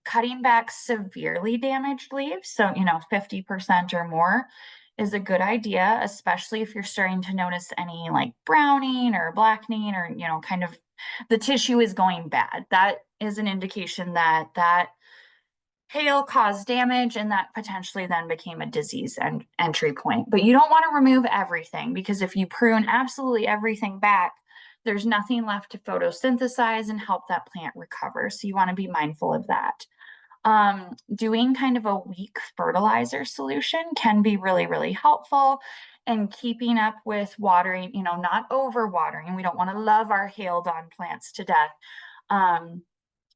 cutting back severely damaged leaves, so 50% or more, is a good idea, especially if you're starting to notice any like browning or blackening, or kind of the tissue is going bad. That is an indication that hail caused damage, and that potentially then became a disease and entry point. But you don't want to remove everything, because if you prune absolutely everything back, there's nothing left to photosynthesize and help that plant recover. So you want to be mindful of that. Doing kind of a weak fertilizer solution can be really helpful, and keeping up with watering, not over watering. We don't want to love our hailed on plants to death.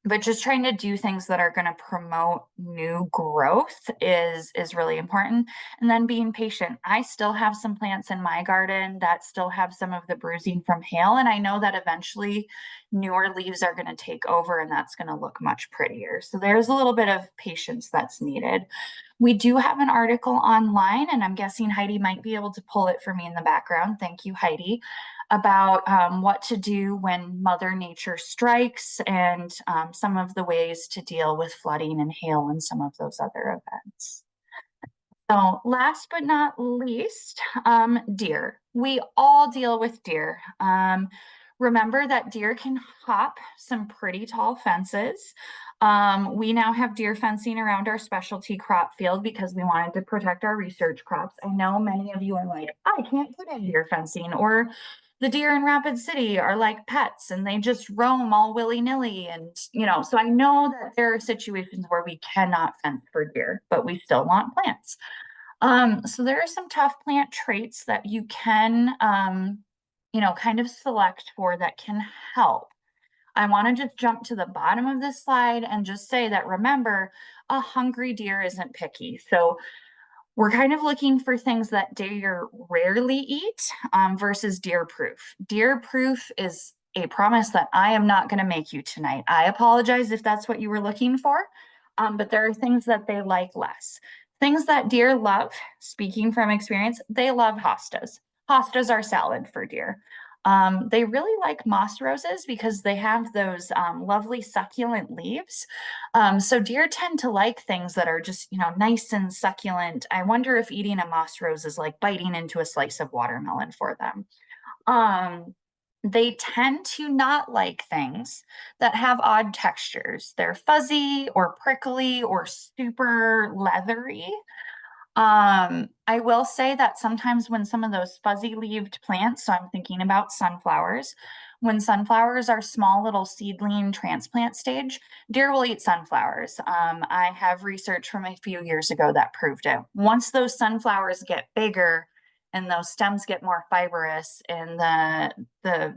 but just trying to do things that are going to promote new growth is really important. And then being patient. I still have some plants in my garden that still have some of the bruising from hail, and I know that eventually newer leaves are going to take over and that's going to look much prettier. So there's a little bit of patience that's needed. We do have an article online, and I'm guessing Heidi might be able to pull it for me in the background. Thank you, Heidi, about what to do when Mother Nature strikes and some of the ways to deal with flooding and hail and some of those other events. So last but not least, deer. We all deal with deer. Remember that deer can hop some pretty tall fences. We now have deer fencing around our specialty crop field because we wanted to protect our research crops. I know many of you are like, I can't put in deer fencing, or the deer in Rapid City are like pets and they just roam all willy-nilly. And, so I know that there are situations where we cannot fence for deer, but we still want plants. So there are some tough plant traits that you can, kind of select for that can help. I want to just jump to the bottom of this slide and just say that, remember, a hungry deer isn't picky. So we're kind of looking for things that deer rarely eat versus deer proof. Deer proof is a promise that I am not going to make you tonight. I apologize if that's what you were looking for, but there are things that they like less. Things that deer love, speaking from experience, they love hostas. Hostas are salad for deer. They really like moss roses because they have those lovely succulent leaves. So deer tend to like things that are just, nice and succulent. I wonder if eating a moss rose is like biting into a slice of watermelon for them. They tend to not like things that have odd textures. They're fuzzy or prickly or super leathery. I will say that sometimes when some of those fuzzy leaved plants, so I'm thinking about sunflowers, when sunflowers are small little seedling transplant stage, deer will eat sunflowers. I have research from a few years ago that proved it. Once those sunflowers get bigger and those stems get more fibrous and the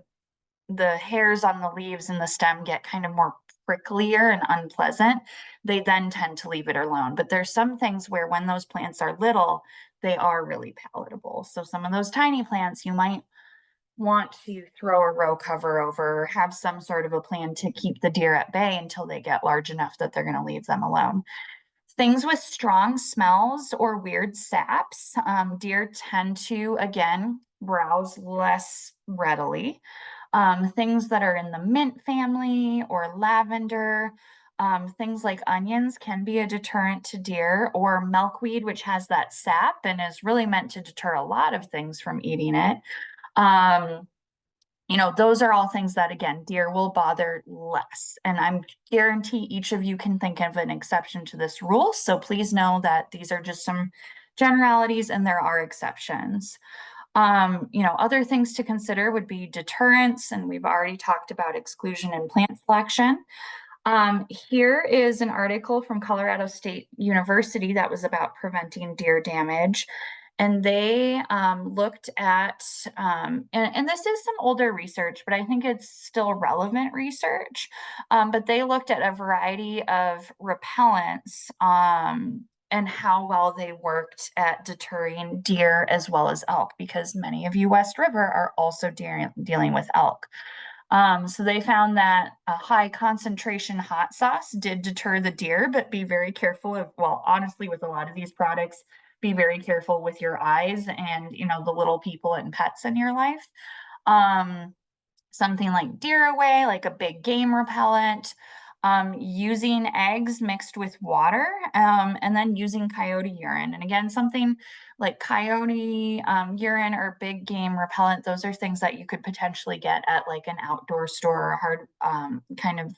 hairs on the leaves and the stem get kind of more pricklier and unpleasant, they then tend to leave it alone. But there's some things where when those plants are little, they are really palatable. So some of those tiny plants you might want to throw a row cover over, or have some sort of a plan to keep the deer at bay until they get large enough that they're going to leave them alone. Things with strong smells or weird saps, deer tend to, again, browse less readily. Things that are in the mint family or lavender, things like onions can be a deterrent to deer, or milkweed, which has that sap and is really meant to deter a lot of things from eating it. Those are all things that, again, deer will bother less. And I'm guarantee each of you can think of an exception to this rule. So please know that these are just some generalities and there are exceptions. Other things to consider would be deterrence, and we've already talked about exclusion and plant selection. Here is an article from Colorado State University that was about preventing deer damage. And they looked at, and this is some older research, but I think it's still relevant research. But they looked at a variety of repellents and how well they worked at deterring deer as well as elk, because many of you West River are also dealing with elk. So they found that a high concentration hot sauce did deter the deer, but be very careful of, well, honestly, with a lot of these products, be very careful with your eyes and, the little people and pets in your life. Something like Deer Away, like a big game repellent, using eggs mixed with water, and then using coyote urine. And again, something like coyote urine or big game repellent, those are things that you could potentially get at like an outdoor store, or a hard kind of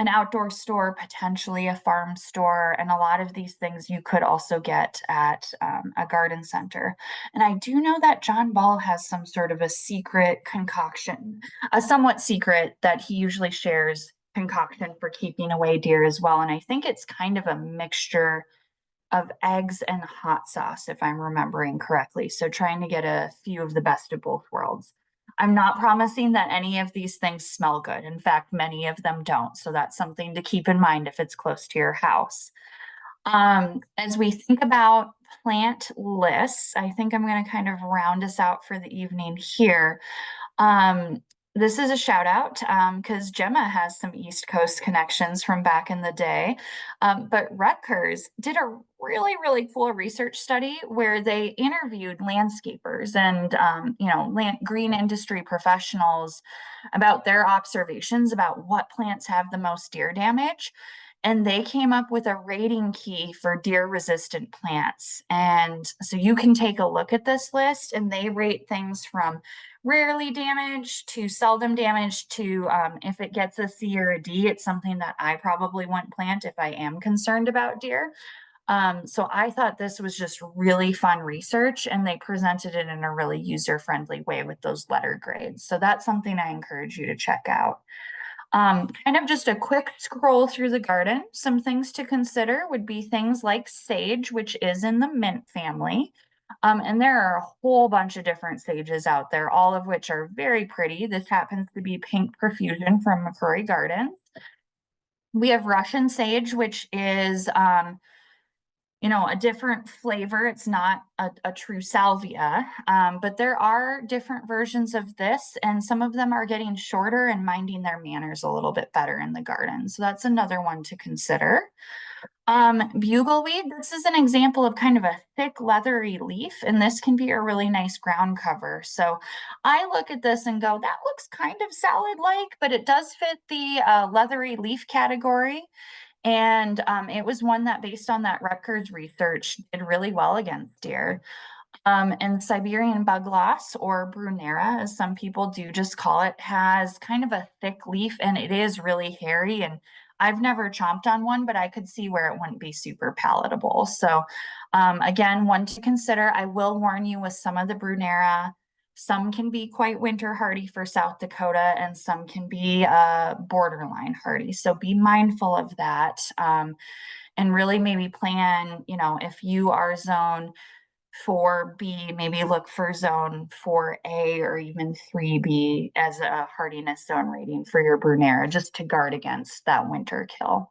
an outdoor store, potentially a farm store, and a lot of these things you could also get at a garden center. And I do know that John Ball has some sort of a secret concoction, a somewhat secret that he usually shares concoction for keeping away deer as well. And I think it's kind of a mixture of eggs and hot sauce, if I'm remembering correctly. So trying to get a few of the best of both worlds. I'm not promising that any of these things smell good. In fact, many of them don't. So that's something to keep in mind if it's close to your house. As we think about plant lists, I think I'm going to kind of round us out for the evening here. Um, this is a shout out because Gemma has some East Coast connections from back in the day. But Rutgers did a really, really cool research study where they interviewed landscapers and, green industry professionals about their observations about what plants have the most deer damage. And they came up with a rating key for deer resistant plants. And so you can take a look at this list, and they rate things from rarely damaged to seldom damaged to if it gets a C or a D, it's something that I probably wouldn't plant if I am concerned about deer. So I thought this was just really fun research, and they presented it in a really user-friendly way with those letter grades. So that's something I encourage you to check out. Kind of just a quick scroll through the garden. Some things to consider would be things like sage, which is in the mint family. And there are a whole bunch of different sages out there, all of which are very pretty. This happens to be Pink Profusion from McCrory Gardens. We have Russian sage, which is a different flavor. It's not a true salvia, but there are different versions of this, and some of them are getting shorter and minding their manners a little bit better in the garden. So that's another one to consider. Bugleweed, this is an example of kind of a thick leathery leaf, and this can be a really nice ground cover. So I look at this and go, that looks kind of salad-like, but it does fit the leathery leaf category. And it was one that, based on that Rutgers research, did really well against deer. And Siberian bugloss, or brunera, as some people do just call it, has kind of a thick leaf, and it is really hairy. And I've never chomped on one, but I could see where it wouldn't be super palatable. So again, one to consider. I will warn you, with some of the brunera, some can be quite winter hardy for South Dakota, and some can be borderline hardy. So be mindful of that. And really maybe plan, if you are zone 4B, maybe look for zone 4A or even 3B as a hardiness zone rating for your brunera, just to guard against that winter kill.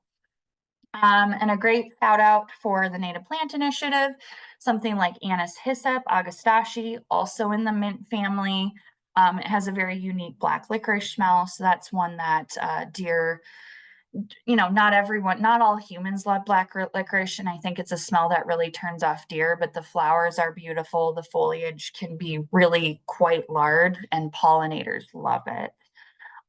And a great shout out for the Native Plant Initiative, something like Anise hyssop augustaceae, also in the mint family. It has a very unique black licorice smell, so that's one that deer, not all humans love black licorice, and I think it's a smell that really turns off deer, but the flowers are beautiful. The foliage can be really quite large, and pollinators love it.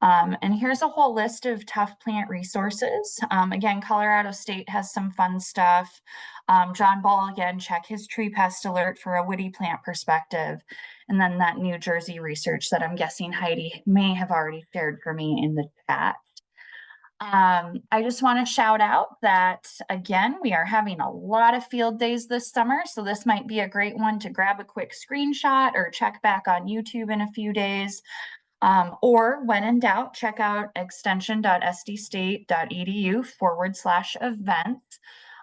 And here's a whole list of tough plant resources. Again, Colorado State has some fun stuff. John Ball, again, check his tree pest alert for a woody plant perspective. And then that New Jersey research that I'm guessing Heidi may have already shared for me in the chat. I just want to shout out that, again, we are having a lot of field days this summer, so this might be a great one to grab a quick screenshot or check back on YouTube in a few days. Or when in doubt, check out extension.sdstate.edu/events.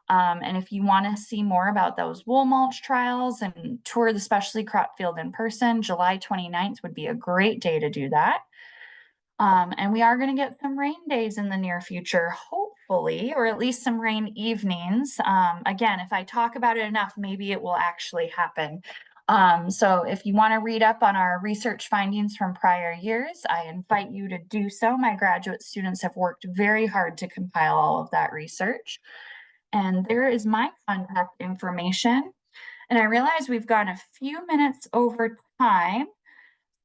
And if you want to see more about those wool mulch trials and tour the specialty crop field in person, July 29th would be a great day to do that. And we are going to get some rain days in the near future, hopefully, or at least some rain evenings. Again, if I talk about it enough, maybe it will actually happen. So if you want to read up on our research findings from prior years, I invite you to do so. My graduate students have worked very hard to compile all of that research. And there is my contact information. And I realize we've gone a few minutes over time.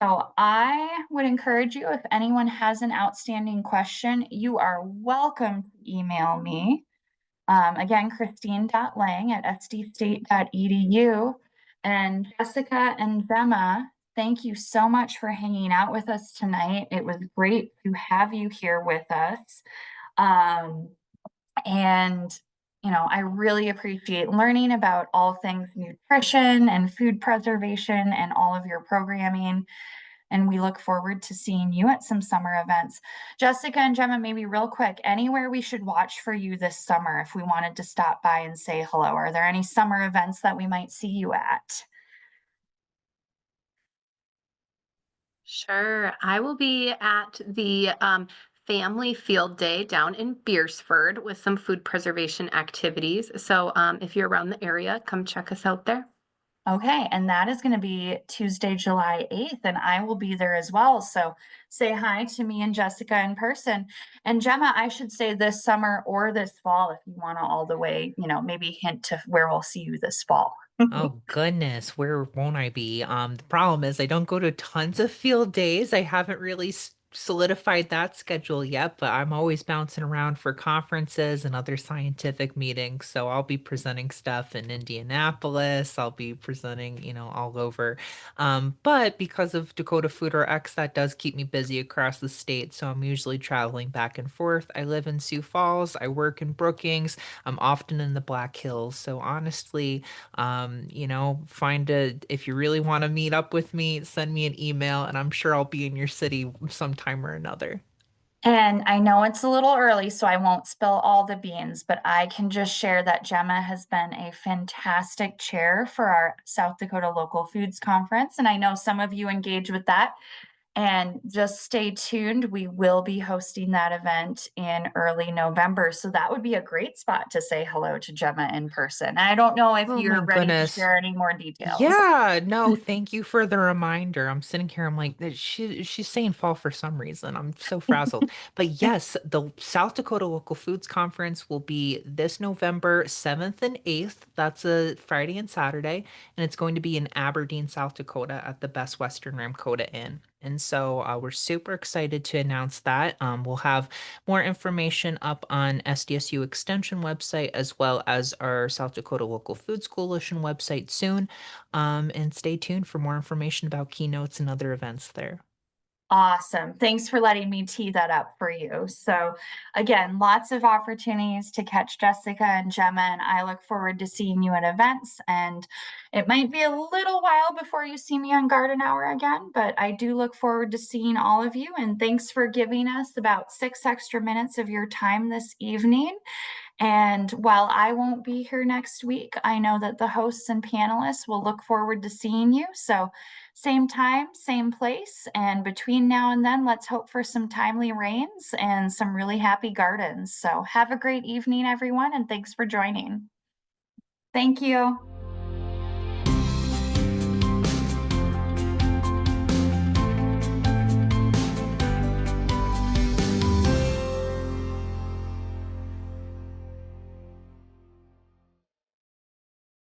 So I would encourage you, if anyone has an outstanding question, you are welcome to email me. Again, Kristine.Lang@sdstate.edu. And Jessica and Gemma, thank you so much for hanging out with us tonight. It was great to have you here with us. And I really appreciate learning about all things nutrition and food preservation and all of your programming. And we look forward to seeing you at some summer events. Jessica and Gemma, maybe real quick, anywhere we should watch for you this summer if we wanted to stop by and say hello? Are there any summer events that we might see you at? Sure. I will be at the family field day down in Beersford with some food preservation activities. So if you're around the area, come check us out there. Okay, and that is going to be Tuesday, July 8th, and I will be there as well. So say hi to me and Jessica in person. And Gemma, I should say this summer or this fall if you want to all the way, maybe hint to where we'll see you this fall. Oh goodness, where won't I be? The problem is I don't go to tons of field days. I haven't really solidified that schedule yet, but I'm always bouncing around for conferences and other scientific meetings. So I'll be presenting stuff in Indianapolis. I'll be presenting, all over. But because of Dakota Food Rx, that does keep me busy across the state. So I'm usually traveling back and forth. I live in Sioux Falls. I work in Brookings. I'm often in the Black Hills. So honestly, find if you really want to meet up with me, send me an email and I'm sure I'll be in your city sometime or another. And I know it's a little early, so I won't spill all the beans, but I can just share that Gemma has been a fantastic chair for our South Dakota Local Foods Conference. And I know some of you engage with that. And just stay tuned. We will be hosting that event in early November. So that would be a great spot to say hello to Gemma in person. I don't know if Oh you're my ready to goodness. share any more details. Yeah, no, thank you for the reminder. I'm sitting here, I'm like, she's saying fall for some reason. I'm so frazzled. But yes, the South Dakota Local Foods Conference will be this November 7th and 8th. That's a Friday and Saturday, and it's going to be in Aberdeen, South Dakota at the Best Western Ramkota Inn. And so we're super excited to announce that. We'll have more information up on SDSU Extension website as well as our South Dakota Local Foods Coalition website soon. And stay tuned for more information about keynotes and other events there. Awesome. Thanks for letting me tee that up for you. So, again, lots of opportunities to catch Jessica and Gemma, and I look forward to seeing you at events. And it might be a little while before you see me on Garden Hour again, but I do look forward to seeing all of you. And thanks for giving us about 6 extra minutes of your time this evening. And while I won't be here next week, I know that the hosts and panelists will look forward to seeing you. So, same time, same place. And between now and then, let's hope for some timely rains and some really happy gardens. So, have a great evening, everyone, and thanks for joining. Thank you.